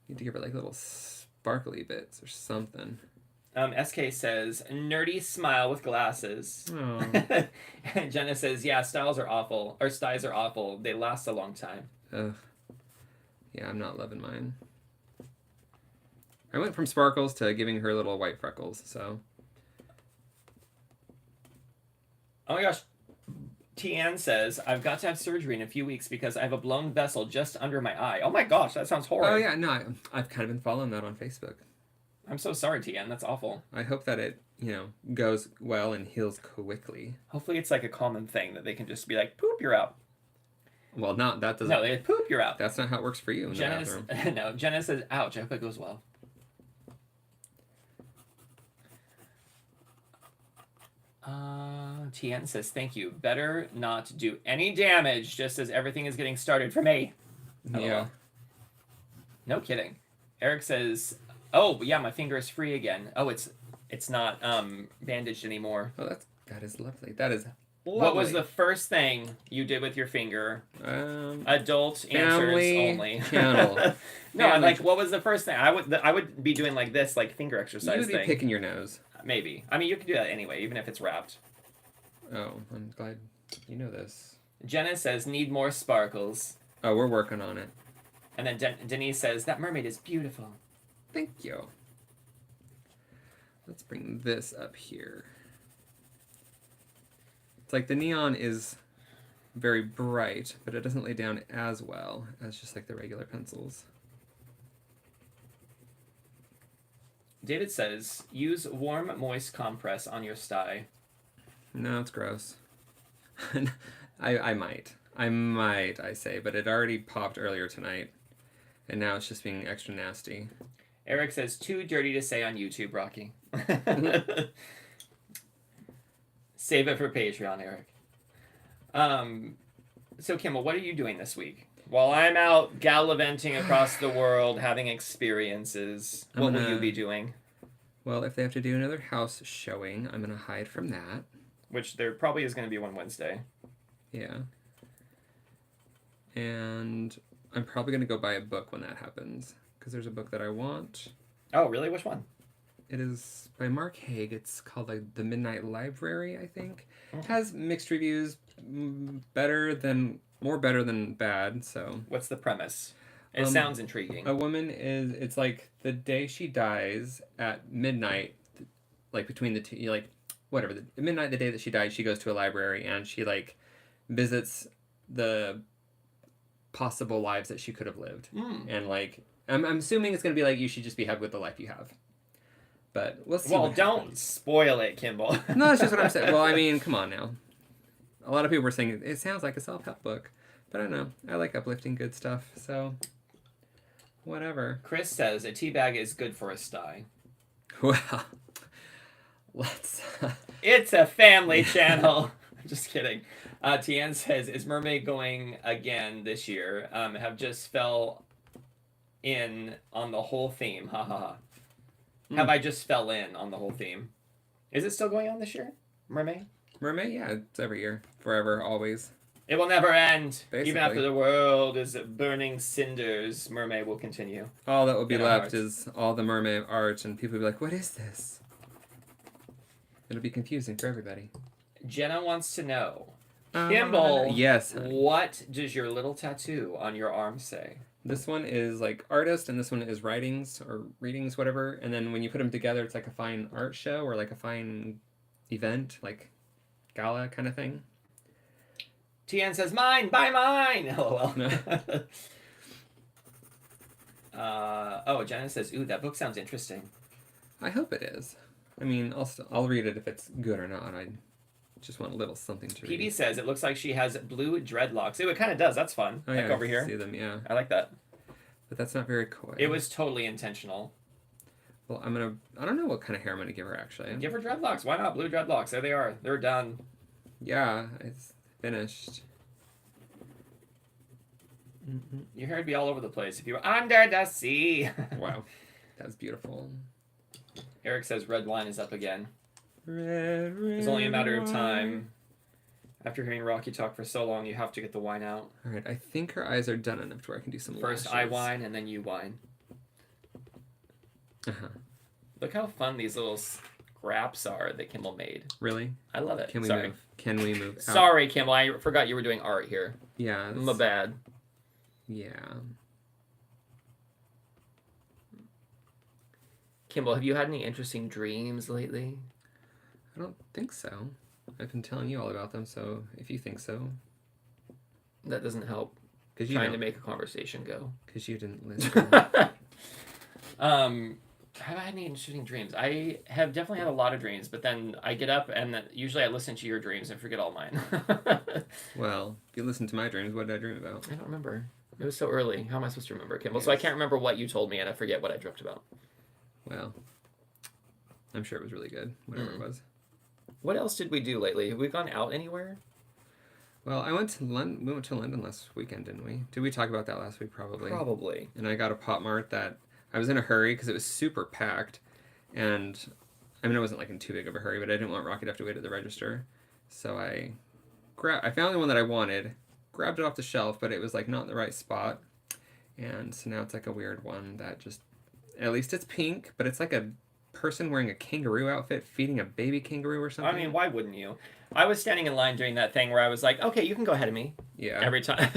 Need to give her like little sparkly bits or something. SK says, nerdy smile with glasses. Oh. And Jenna says, yeah, styles are awful. Or styes are awful. They last a long time. Ugh. Yeah, I'm not loving mine. I went from sparkles to giving her little white freckles, so. Oh my gosh. Tian says, I've got to have surgery in a few weeks because I have a blown vessel just under my eye. Oh my gosh, that sounds horrible. Oh yeah, no, I've kind of been following that on Facebook. I'm so sorry, Tian. That's awful. I hope that it, goes well and heals quickly. Hopefully it's like a common thing that they can just be like, poop, you're out. Well, that doesn't. No, they poop, you're out. That's not how it works for you in the bathroom. No, Jenna says, ouch, I hope it goes well. Tian says, thank you. Better not do any damage just as everything is getting started for me. Yeah. No kidding. Eric says, oh, yeah, my finger is free again. Oh, it's not bandaged anymore. Oh, that is lovely. That is What was Lovely. the first thing you did with your finger? Um, Adult Family answers only. channel. No, Family like what was the first thing? I would be doing like this, like finger you exercise would be thing. picking your nose. Maybe. I mean, you could do that anyway, even if it's wrapped. Oh, I'm glad you know this. Jenna says, need more sparkles. Oh, we're working on it. And then Denise says, that mermaid is beautiful. Thank you. Let's bring this up here. It's like the neon is very bright, but it doesn't lay down as well as just like the regular pencils. David says, use warm, moist compress on your sty. No, it's gross. I might. I say, but it already popped earlier tonight. And now it's just being extra nasty. Eric says, too dirty to say on YouTube, Rocky. Save it for Patreon, Eric. So, Kimball, what are you doing this week? While I'm out gallivanting across the world, having experiences, what will you be doing? Well, if they have to do another house showing, I'm going to hide from that. Which there probably is going to be one Wednesday. Yeah. And I'm probably going to go buy a book when that happens. Because there's a book that I want. Oh, really? Which one? It is by Mark Haig. It's called like The Midnight Library, I think. Oh. It has mixed reviews, more better than bad. So What's the premise? It sounds intriguing. a woman is. It's like the day she dies at midnight, like between the two, like whatever the midnight, the day that she died, she goes to a library and she like visits the possible lives that she could have lived, and like I'm assuming it's gonna be like you should just be happy with the life you have. But we'll see. Well, don't spoil it, Kimball. No, that's just what I'm saying. Well, I mean, come on now. A lot of people were saying it sounds like a self-help book, but I don't know. I like uplifting good stuff, so whatever. Chris says a tea bag is good for a sty. Well, let's. It's a family channel. Just kidding. Tian says, is Mermaid going again this year? Have just fell in on the whole theme. Ha ha ha. Have I just fell in on the whole theme? Is it still going on this year? Mermaid? Mermay? Yeah, it's every year. Forever, always. It will never end. Basically. Even after the world is burning cinders, Mermaid will continue. All that will be In our left hearts. is all the mermaid art, and people will be like, what is this? It'll be confusing for everybody. Jenna wants to know, Kimball, yes, honey. what does your little tattoo on your arm say? This one is like artist, and this one is writings or readings, whatever. And then when you put them together, it's like a fine art show or like a fine event, like gala kind of thing. Tian says, mine, buy mine! LOL. Jenna says, ooh, that book sounds interesting. I hope it is. I mean, I'll read it if it's good or not. I just want a little something to read. PB says, it looks like she has blue dreadlocks. Ooh, it kind of does. That's fun. Oh, like yeah, over here. see them, yeah. I like that. But that's not very coy. It was totally intentional. Well, I don't know what kind of hair I'm gonna give her, actually. Give her dreadlocks. Why not? Blue dreadlocks. There they are. They're done. Yeah, it's finished. Your hair would be all over the place if you were under the sea. Wow, that was beautiful. Eric says red wine is up again. Red, It's only a matter of time. After hearing Rocky talk for so long, you have to get the wine out. All right, I think her eyes are done enough to where I can do some First lashes. I whine and then you whine. Uh-huh. Look how fun these little scraps are that Kimball made. Really? I love it. Can we Sorry. move? Can we move? Out? Sorry, Kimball. I forgot you were doing art here. Yeah. My bad. Yeah. Kimball, have you had any interesting dreams lately? I don't think so. I've been telling you all about them, so if you think so. That doesn't help. Because Trying to make a conversation go. Because you didn't listen. Have I had any interesting dreams? I have definitely had a lot of dreams, but then I get up and usually I listen to your dreams and forget all mine. Well, if you listen to my dreams, what did I dream about? I don't remember. It was so early. How am I supposed to remember, Kimball? So I can't remember what you told me and I forget what I dreamt about. Well, I'm sure it was really good, whatever it was. What else did we do lately? Have we gone out anywhere? Well, we went to London last weekend, didn't we? Did we talk about that last week? Probably. Probably. And I got a Pop Mart that I was in a hurry because it was super packed. And I mean, I wasn't like in too big of a hurry, but I didn't want Rocky to have to wait at the register. So I I found the one that I wanted, grabbed it off the shelf, but it was like not in the right spot. And so now it's like a weird one that just, at least it's pink, but it's like a person wearing a kangaroo outfit feeding a baby kangaroo or something. I mean, why wouldn't you? I was standing in line doing that thing where I was like, okay, you can go ahead of me. Yeah. Every time.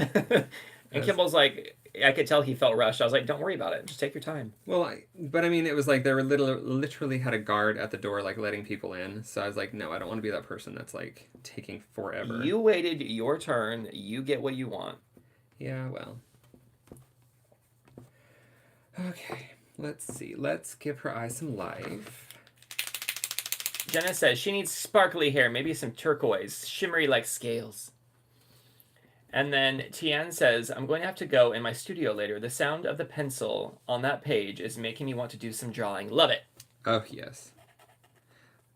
And Kimball's like, I could tell he felt rushed. I was like, don't worry about it. Just take your time. Well, but I mean, it was like they were literally had a guard at the door, like letting people in. So I was like, no, I don't want to be that person that's like taking forever. You waited your turn. You get what you want. Yeah, well. Okay, let's see. Let's give her eye some life. Jenna says she needs sparkly hair, maybe some turquoise, shimmery like scales. And then Tian says, I'm going to have to go in my studio later. The sound of the pencil on that page is making me want to do some drawing. Love it. Oh, yes.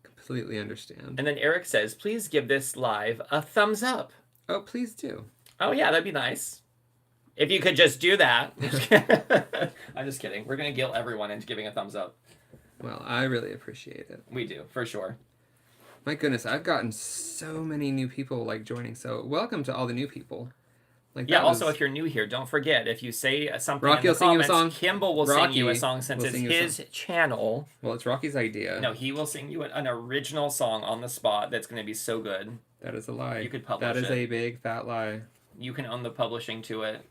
Completely understand. And then Eric says, please give this live a thumbs up. Oh, please do. Oh, yeah, that'd be nice. If you could just do that. I'm just kidding. We're going to guilt everyone into giving a thumbs up. Well, I really appreciate it. We do, for sure. My goodness, I've gotten so many new people like joining. So welcome to all the new people. Like yeah. Also, if you're new here, don't forget if you say something Rocky in will the sing you a comments, song. Kimball will sing you a song since will it's sing you a his song. channel. Well, it's Rocky's idea. No, he will sing you an original song on the spot that's going to be so good. That is a lie. You could publish That is it. a big fat lie. You can own the publishing to it.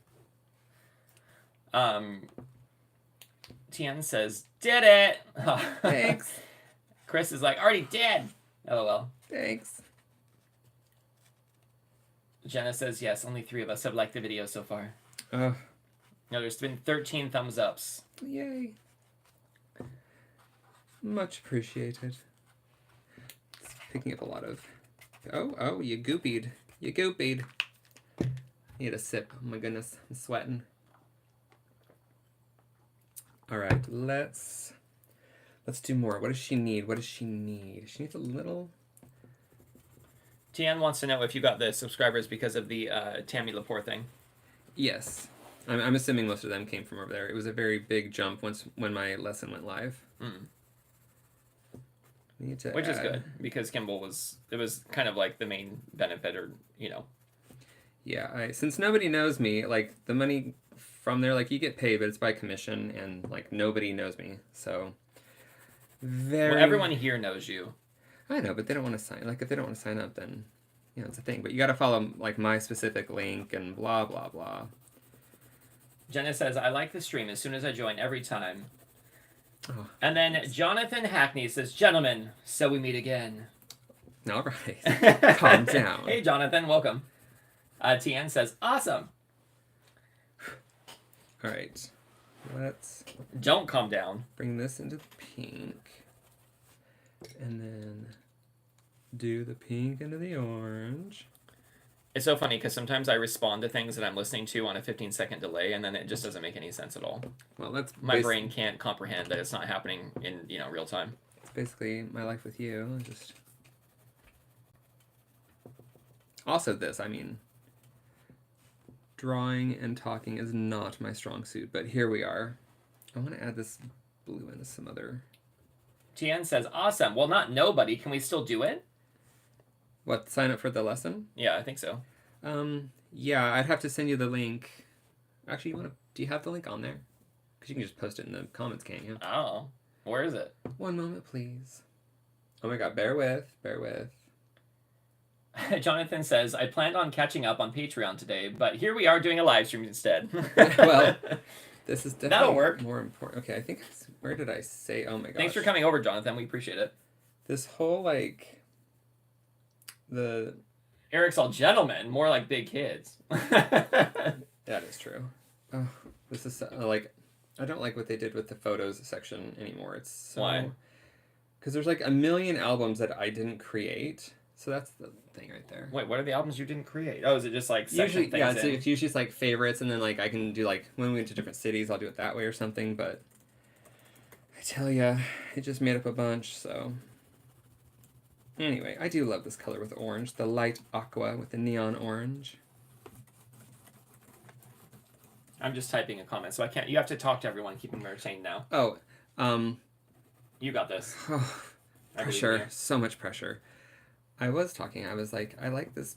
Tian says, did it! Thanks. Chris is like, already did! LOL. Thanks. Jenna says, yes, only 3 of us have liked the video so far. Oh, No, there's been 13 thumbs ups. yay. Much appreciated. It's picking up a lot of... Oh, you goopied. You goopied. Need a sip. Oh my goodness, I'm sweating. All right, let's do more. What does she need? What does she need? She needs a little... Tian wants to know if you got the subscribers because of the Tammy Lepore thing. Yes. I'm assuming most of them came from over there. It was a very big jump when my lesson went live. Mm. Need to Which is add- good, because Kimball it was kind of like the main benefit, or, Yeah, since nobody knows me, like, the money from there, like, you get paid, but it's by commission, and, like, nobody knows me, so... Well, everyone here knows you. I know, but they don't want to sign... Like, if they don't want to sign up, then, it's a thing. But you gotta follow, like, my specific link, and blah, blah, blah. Jenna says, I like the stream as soon as I join every time. Oh, And then Jonathan Hackney says, gentlemen, so we meet again. all right. Calm down. Hey, Jonathan, welcome. Tian says, awesome. All right. Let's Don't calm down. bring this into pink. And then do the pink into the orange. It's so funny because sometimes I respond to things that I'm listening to on a 15-second delay, and then it just doesn't make any sense at all. Well, that's My brain can't comprehend that it's not happening in real time. It's basically my life with you. Also this, I mean, drawing and talking is not my strong suit, but here we are. I want to add this blue into some other... Tian says, awesome. Well, not nobody. Can we still do it? What, sign up for the lesson? Yeah, I think so. Yeah, I'd have to send you the link. Actually, do you have the link on there? Because you can just post it in the comments, can't you? Oh, where is it? One moment, please. Oh my god, bear with. Jonathan says, I planned on catching up on Patreon today, but here we are doing a live stream instead. Well, this is definitely That'll work. more important. Okay, I think, where did I say? Oh my gosh. Thanks for coming over, Jonathan. We appreciate it. This whole, like, Eric's all gentlemen, more like big kids. that is true. Oh, this is, like, I don't like what they did with the photos section anymore. It's so... Why? Because there's, like, a million albums that I didn't create. So that's the thing right there. Wait, what are the albums you didn't create? Oh, is it just like section Usually, things yeah, in? it's usually just, like, favorites, and then, like, I can do, like, when we went to different cities, I'll do it that way or something, but I tell ya, it just made up a bunch, so... Anyway, I do love this color with orange, the light aqua with the neon orange. I'm just typing a comment, so I can't. You have to talk to everyone, keep them entertained now. Oh, You got this. I believe in pressure, you. so much pressure. I was talking. I was like, I like this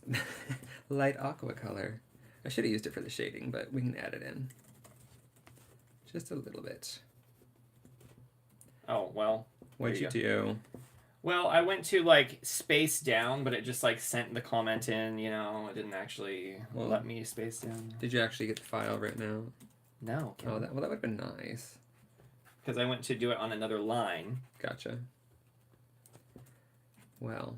light aqua color. I should have used it for the shading, but we can add it in. Just a little bit. Oh, well. What'd you do? Well, I went to, like, space down, but it just, like, sent the comment in, you know. It didn't actually let me space down. Did you actually get the file written out? No. Oh, that would have been nice. Because I went to do it on another line. Gotcha. Well.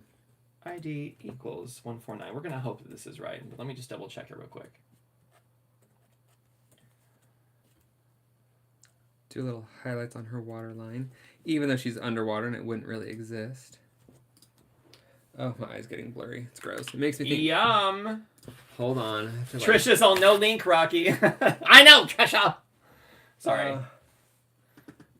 ID equals 149. We're going to hope that this is right. But let me just double check it real quick. Do little highlights on her waterline. Even though she's underwater and it wouldn't really exist. Oh, my eye's getting blurry. It's gross. It makes me think... Yum! Hold on. Trisha's all no link, Rocky. I know, Trisha! Sorry.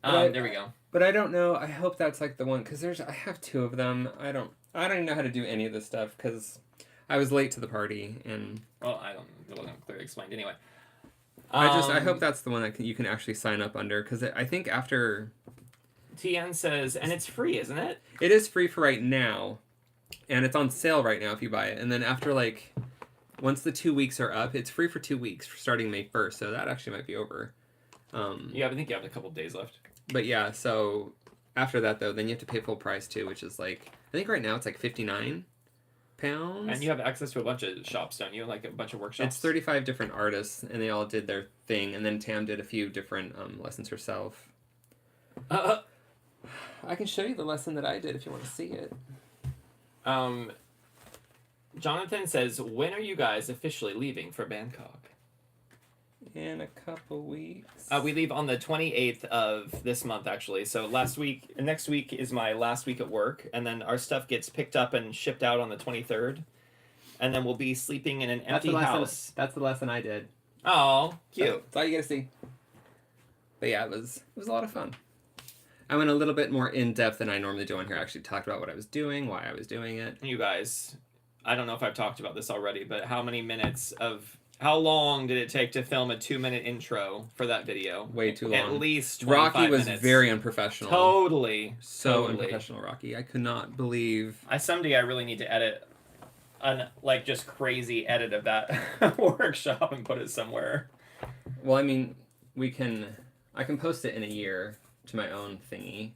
There we go. But I don't know. I hope that's like the one, because I have two of them. I don't even know how to do any of this stuff, because I was late to the party, and... Well, it wasn't clearly explained anyway. I hope that's the one that you can actually sign up under, because I think after... TN says, and it's free, isn't it? It is free for right now, and it's on sale right now if you buy it. And then after, like, once the 2 weeks are up, it's free for 2 weeks, starting May 1st, so that actually might be over. Yeah, I think you have a couple days left. But yeah, so after that, though, then you have to pay full price, too, which is, like, I think right now it's, like, £59. And you have access to a bunch of shops, don't you? Like a bunch of workshops? It's 35 different artists, and they all did their thing, and then Tam did a few different lessons herself. I can show you the lesson that I did if you want to see it. Jonathan says, when are you guys officially leaving for Bangkok? In a couple weeks. We leave on the 28th of this month, actually. So next week is my last week at work, and then our stuff gets picked up and shipped out on the 23rd, and then we'll be sleeping in an empty house. That's the lesson I did. Oh, cute. That's all you gotta see. But yeah, it was a lot of fun. I went a little bit more in depth than I normally do on here. I actually talked about what I was doing, why I was doing it. You guys, I don't know if I've talked about this already, but how long did it take to film a 2-minute intro for that video? Way too long. At least 25 Rocky was minutes. Very unprofessional. Totally. Unprofessional, Rocky. I could not believe... Someday I really need to edit just crazy edit of that workshop and put it somewhere. Well, I mean, I can post it in a year to my own thingy,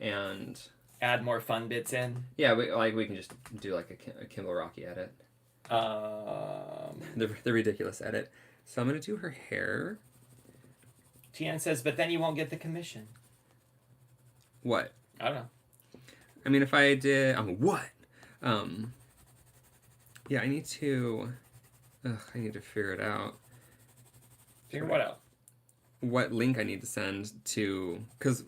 and... Add more fun bits in? Yeah, we can just do like a Kimball Rocky edit. The ridiculous edit. So I'm going to do her hair. Tian says, but then you won't get the commission. What? I don't know. I mean, if I did... what? Yeah, I need to figure it out. Figure what out? What link I need to send to... Because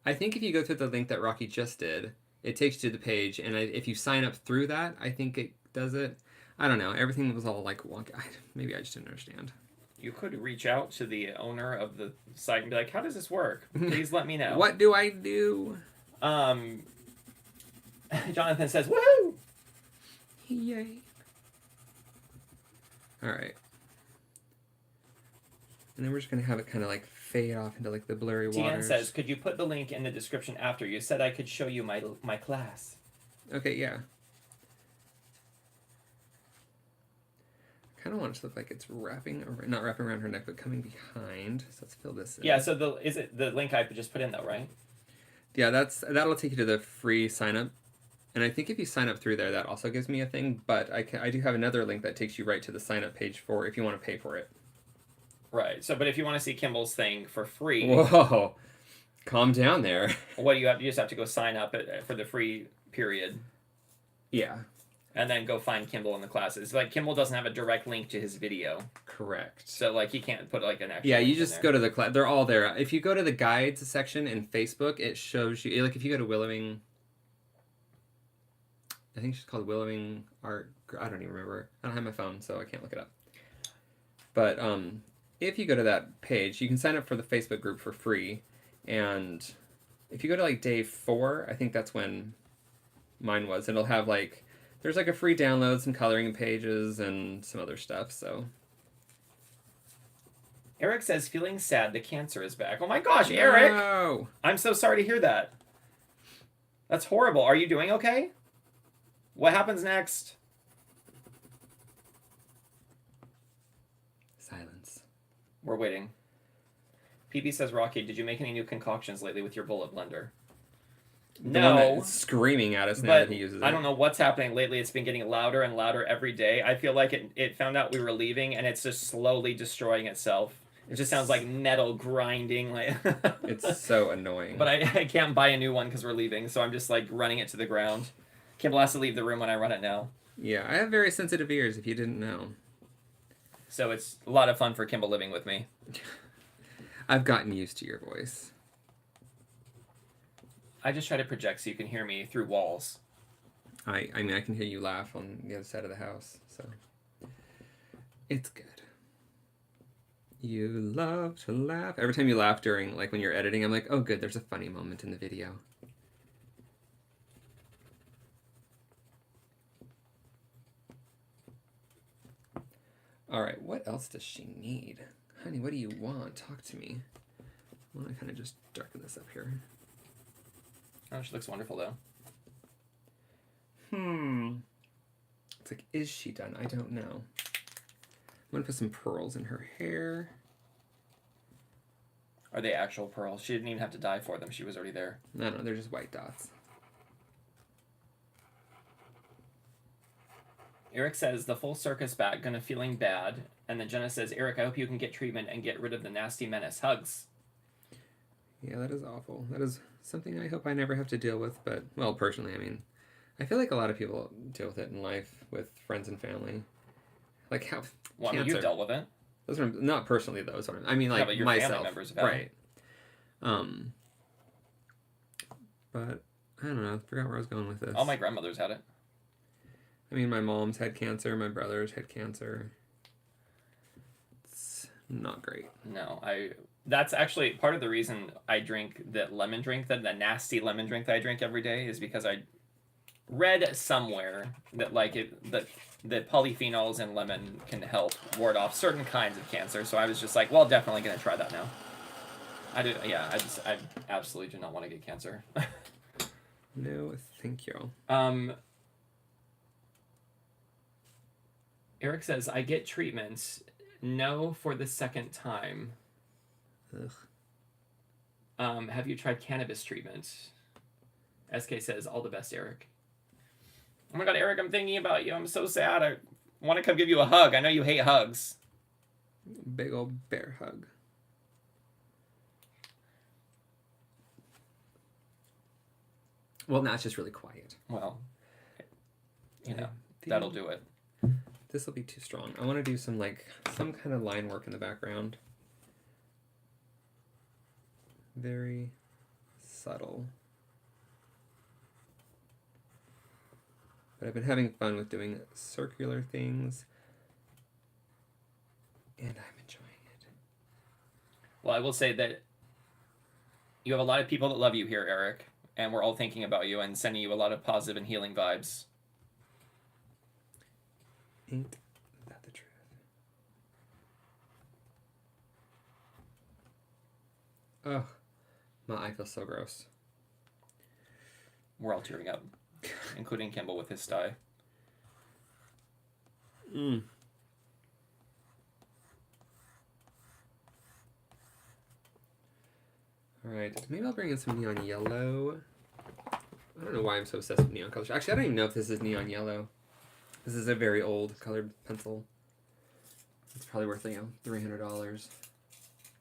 I think if you go through the link that Rocky just did, it takes you to the page, and if you sign up through that, I think it does it. I don't know. Everything was all like wonky. Maybe I just didn't understand. You could reach out to the owner of the site and be like, how does this work? Please let me know. What do I do? Jonathan says, woohoo! Yay. Alright. And then we're just going to have it kind of like fade off into like the blurry waters. Tian says, could you put the link in the description after? You said I could show you my class. Okay, yeah. I kind of want it to look like it's not wrapping around her neck, but coming behind. So let's fill this in. Yeah, so is it the link I just put in though, right? Yeah, that'll take you to the free sign up. And I think if you sign up through there, that also gives me a thing. But I do have another link that takes you right to the sign up page for if you want to pay for it. Right. So, but if you want to see Kimball's thing for free, whoa, calm down there. What do you have? You just have to go sign up for the free period. Yeah. And then go find Kimball in the classes. Like Kimball doesn't have a direct link to his video. Correct. So like he can't put like an actual. Yeah, you just go to the class. They're all there. If you go to the guides section in Facebook, it shows you. Like if you go to Willowing. I think she's called Willowing Art. I don't even remember. I don't have my phone, so I can't look it up. But if you go to that page, you can sign up for the Facebook group for free. And if you go to like day 4, I think that's when mine was. It'll have like, there's like a free download, some coloring pages, and some other stuff. So Eric says, feeling sad, the cancer is back. Oh my gosh, Eric! No. I'm so sorry to hear that. That's horrible. Are you doing okay? What happens next? Silence. We're waiting. PB says, Rocky, did you make any new concoctions lately with your bullet blender? The one No, that's screaming at us now but that he uses it. I don't know what's happening lately. It's been getting louder and louder every day. I feel like it found out we were leaving, and it's just slowly destroying itself. It just sounds like metal grinding. Like It's so annoying. But I can't buy a new one because we're leaving, so I'm just like running it to the ground. Kimball has to leave the room when I run it now. Yeah, I have very sensitive ears, if you didn't know. So it's a lot of fun for Kimball living with me. I've gotten used to your voice. I just try to project so you can hear me through walls. I mean, I can hear you laugh on the other side of the house, so it's good. You love to laugh. Every time you laugh during, like, when you're editing, I'm like, oh, good, there's a funny moment in the video. All right, what else does she need? Honey, what do you want? Talk to me. Well, I kind of just darken this up here. Oh, she looks wonderful, though. It's like, is she done? I don't know. I'm going to put some pearls in her hair. Are they actual pearls? She didn't even have to dye for them. She was already there. No, they're just white dots. Eric says, the full circus back, gonna feeling bad. And then Jenna says, Eric, I hope you can get treatment and get rid of the nasty menace. Hugs. Yeah, that is awful. That is something I hope I never have to deal with. But, well, personally, I mean, I feel like a lot of people deal with it in life with friends and family. Like how Well, I mean, you've dealt with it. Those are not personally though. Sort of. I mean, like but your myself, family members have right? But I don't know. I forgot where I was going with this. All my grandmothers had it. I mean, my mom's had cancer. My brother's had cancer. It's not great. No, that's actually part of the reason I drink the lemon drink, the nasty lemon drink that I drink every day, is because I read somewhere that that polyphenols in lemon can help ward off certain kinds of cancer. So I was just like, well, definitely gonna try that now. I absolutely do not want to get cancer. No, thank you. Eric says, I get treatments. No for the second time. Ugh. Have you tried cannabis treatment? SK says, all the best, Eric. Oh my god, Eric, I'm thinking about you. I'm so sad. I want to come give you a hug. I know you hate hugs. Big old bear hug. Well, now it's just really quiet. Well, that'll do it. This will be too strong. I want to do some kind of line work in the background. Very subtle. But I've been having fun with doing circular things. And I'm enjoying it. Well, I will say that you have a lot of people that love you here, Eric. And we're all thinking about you and sending you a lot of positive and healing vibes. Ain't that the truth? Ugh. My eye feels so gross. We're all tearing up, including Kimball with his sty. Mm. Alright, maybe I'll bring in some neon yellow. I don't know why I'm so obsessed with neon colors. Actually, I don't even know if this is neon yellow. This is a very old colored pencil. It's probably worth, $300.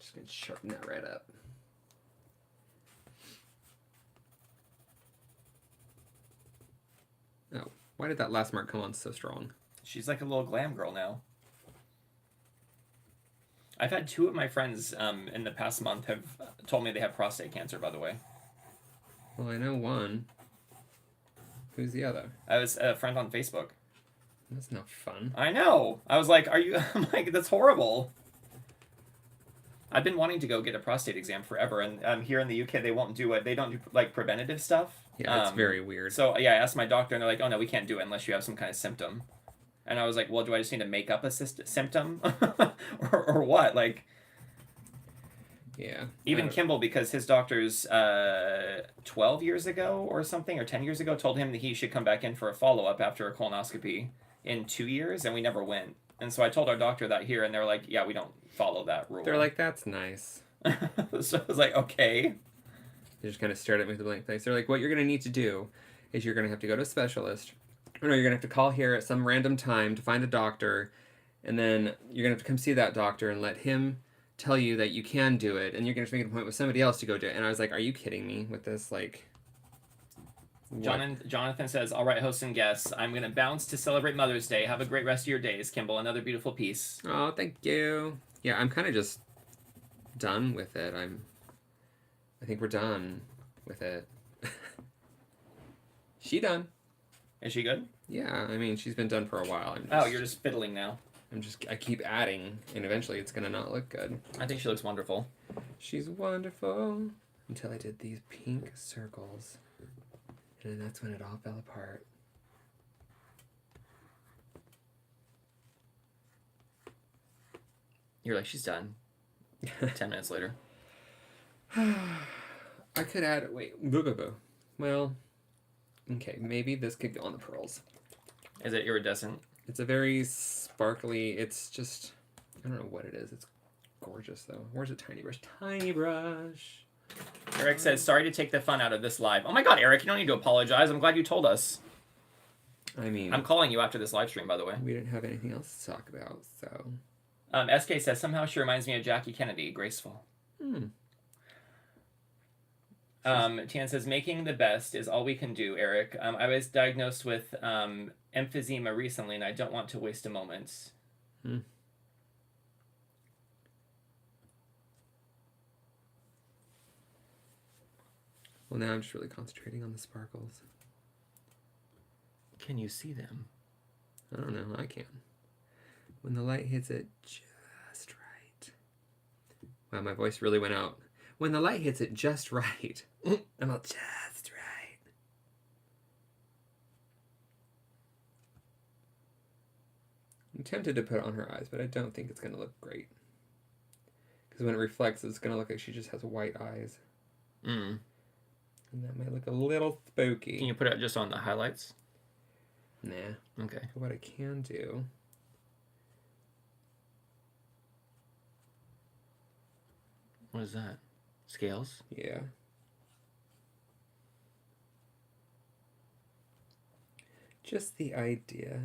Just gonna sharpen that right up. Oh, why did that last mark come on so strong? She's like a little glam girl now. I've had 2 of my friends in the past month have told me they have prostate cancer, by the way. Well, I know one. Who's the other? I was a friend on Facebook. That's not fun. I know. I was like, I'm like, that's horrible. I've been wanting to go get a prostate exam forever, and here in the UK, they won't do it. They don't do, preventative stuff. Yeah, it's very weird. So, yeah, I asked my doctor, and they're like, oh, no, we can't do it unless you have some kind of symptom. And I was like, well, do I just need to make up a symptom? or what? Yeah. Even Kimball, because his doctors 12 years ago or something, or 10 years ago, told him that he should come back in for a follow-up after a colonoscopy in 2 years, and we never went. And so I told our doctor that here, and they're like, yeah, we don't follow that rule. They're like, that's nice. So I was like, okay. They just kind of stared at me with a blank face. They're like, what you're going to need to do is you're going to have to go to a specialist. Or no, you're going to have to call here at some random time to find a doctor. And then you're going to have to come see that doctor and let him tell you that you can do it. And you're going to have to make an appointment with somebody else to go do it. And I was like, are you kidding me with this? Like, Jonathan says, all right, hosts and guests, I'm going to bounce to celebrate Mother's Day. Have a great rest of your days, Kimball. Another beautiful piece. Oh, thank you. Yeah, I'm kind of just done with it. I think we're done with it. She done. Is she good? Yeah, I mean, she's been done for a while. You're just fiddling now. I keep adding, and eventually it's gonna not look good. I think she looks wonderful. She's wonderful. Until I did these pink circles. And then that's when it all fell apart. You're like, she's done. 10 minutes later. I could add, wait, boo. Well, okay, maybe this could go on the pearls. Is it iridescent? It's a very sparkly, it's just, I don't know what it is. It's gorgeous though. Where's a tiny brush? Tiny brush. Eric says, sorry to take the fun out of this live. Oh my god, Eric, you don't need to apologize. I'm glad you told us. I mean, I'm calling you after this live stream, by the way. We didn't have anything else to talk about, so. SK says, somehow she reminds me of Jackie Kennedy. Graceful. Tian says, making the best is all we can do, Eric. I was diagnosed with emphysema recently, and I don't want to waste a moment. Well, now I'm just really concentrating on the sparkles. Can you see them? I don't know. I can. When the light hits it just right. Wow, my voice really went out. When the light hits it just right. I'm all just right. I'm tempted to put it on her eyes, but I don't think it's going to look great. Because when it reflects, it's going to look like she just has white eyes. And that might look a little spooky. Can you put it just on the highlights? Nah. Okay. But what I can do... What is that? Scales? Yeah. Just the idea.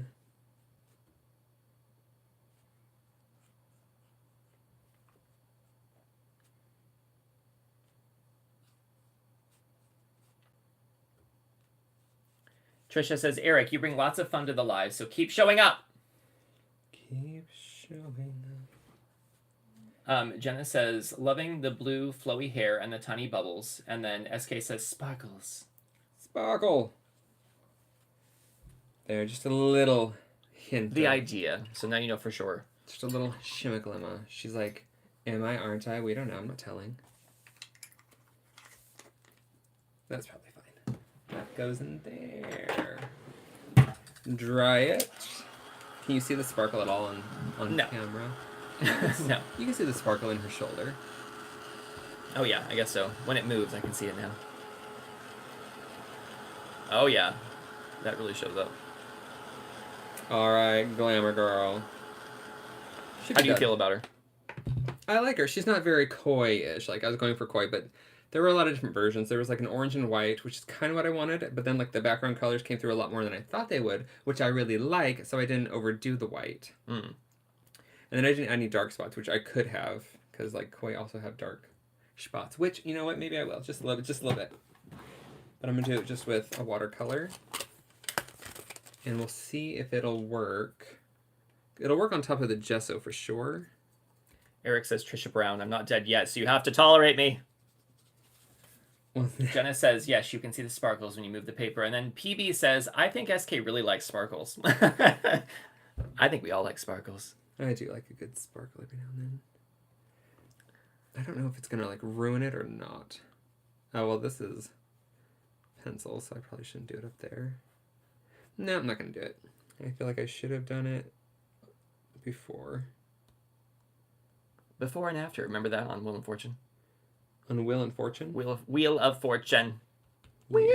Trisha says, Eric, you bring lots of fun to the live, so keep showing up. Keep showing up. Jenna says, loving the blue flowy hair and the tiny bubbles. And then SK says, sparkles. Sparkle. There, just a little hint. The idea. So now you know for sure. Just a little shimmy-glimmer. She's like, am I, aren't I? We don't know. I'm not telling. That's probably fine. That goes in there. Dry it. Can you see the sparkle at all on No. camera? No. You can see the sparkle in her shoulder. Oh, yeah, I guess so. When it moves, I can see it now. Oh, yeah. That really shows up. Alright, glamour girl. How do you feel about her? I like her. She's not very coy-ish. Like, I was going for coy, but there were a lot of different versions. There was, like, an orange and white, which is kind of what I wanted, but then, like, the background colors came through a lot more than I thought they would, which I really like, so I didn't overdo the white. And then I didn't add any dark spots, which I could have, because, like, koi also have dark spots, which, you know what, maybe I will. Just a little bit. But I'm going to do it just with a watercolor. And we'll see if it'll work. It'll work on top of the gesso for sure. Eric says, Trisha Brown, I'm not dead yet, so you have to tolerate me. Jenna says, yes, you can see the sparkles when you move the paper. And then PB says, I think SK really likes sparkles. I think we all like sparkles. I do like a good sparkle every now and then. I don't know if it's going to, like, ruin it or not. Oh, well, this is pencil, so I probably shouldn't do it up there. No, I'm not going to do it. I feel like I should have done it before. Before and after. Remember that on Wheel of Fortune? On Wheel and Fortune? Wheel of Fortune. Wheel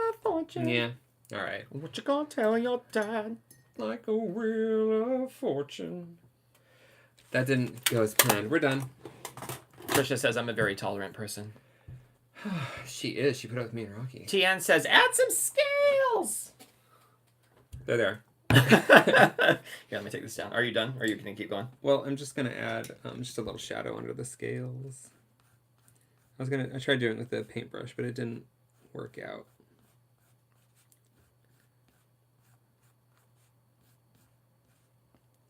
of Fortune. Yeah. All right. What you gonna tell your dad? Like a Wheel of Fortune. That didn't go as planned. We're done. Trisha says I'm a very tolerant person. She is. She put up with me and Rocky. Tian says add some scales. There. Here, let me take this down. Are you done? Or are you gonna keep going? Well, I'm just gonna add just a little shadow under the scales. I tried doing it with the paintbrush, but it didn't work out.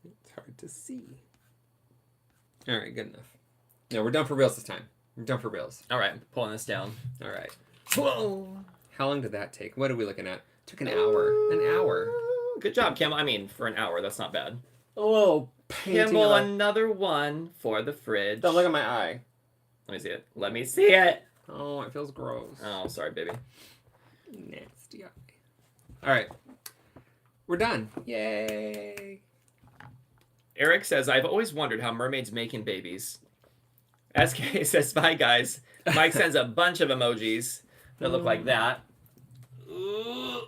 It's hard to see. All right, good enough. No, we're done for reals this time. We're done for reals. All right, pulling this down. All right. Whoa. How long did that take? What are we looking at? Took an hour. An hour. Good job, Kimball. I mean, for an hour, that's not bad. Oh, Kimball, another one for the fridge. Don't look at my eye. Let me see it. Let me see it. Oh, it feels gross. Oh, sorry, baby. Nasty eye. All right. We're done. Yay. Eric says, I've always wondered how mermaids making babies. SK says, bye, guys. Mike sends a bunch of emojis that look like that. Ooh.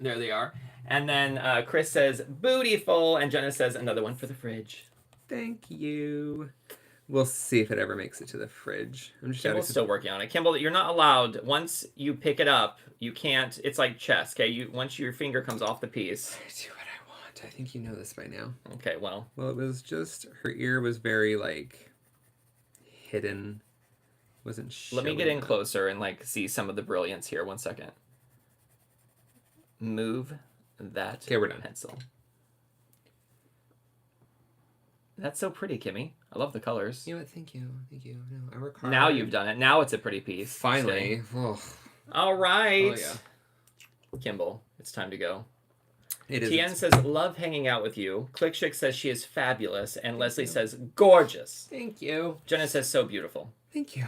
There they are. And then Chris says, bootyful. And Jenna says, another one for the fridge. Thank you. We'll see if it ever makes it to the fridge. I'm just still working on it. Kimball, you're not allowed. Once you pick it up, you can't. It's like chess, okay? Once your finger comes off the piece. I do what I want. I think you know this by now. Okay, well. Well, it was just her ear was very like hidden. Wasn't showing. Let me get in closer and like see some of the brilliance here. 1 second. Move that we're done. pencil. That's so pretty, Kimmy. I love the colors. You know what? Thank you. Thank you. No, I work hard. Now you've done it. Now it's a pretty piece. Finally. Oh. All right. Oh, yeah. Kimball, it's time to go. It is. Tian says, love hanging out with you. Clickchick says she is fabulous. And Leslie says, gorgeous. Thank you. Jenna says, so beautiful. Thank you.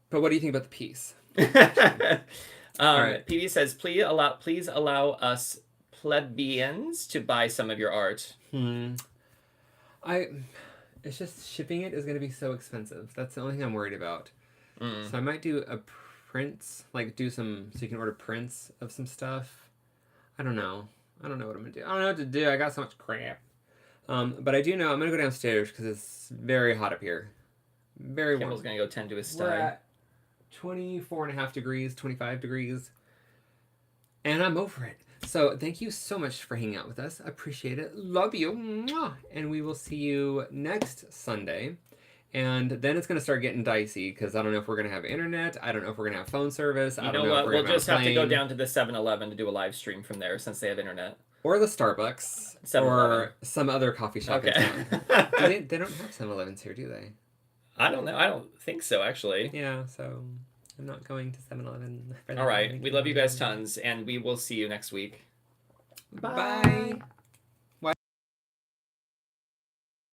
But what do you think about the piece? Right. PB says, please allow us plebeians to buy some of your art. It's just shipping it is going to be so expensive. That's the only thing I'm worried about. So I might do a prints, like do some, so you can order prints of some stuff. I don't know what I'm going to do. I don't know what to do. I got so much crap. But I do know I'm going to go downstairs because it's very hot up here. Very warm. Kimball's going to go tend to his We're sty. at 24.5 degrees, 25 degrees. And I'm over it. So thank you so much for hanging out with us. I appreciate it. Love you. Mwah. And we will see you next Sunday. And then it's going to start getting dicey because I don't know if we're going to have internet. I don't know if we're going to have phone service. I don't know what? if we're We'll gonna just have to go plane. down to the 7-Eleven to do a live stream from there since they have internet. Or the Starbucks. 7-Eleven. Or some other coffee shop in town. They don't have 7-Elevens here, do they? I don't know. I don't think so, actually. Yeah, so I'm not going to 7-Eleven. All right. We love you guys tons, and we will see you next week. Bye.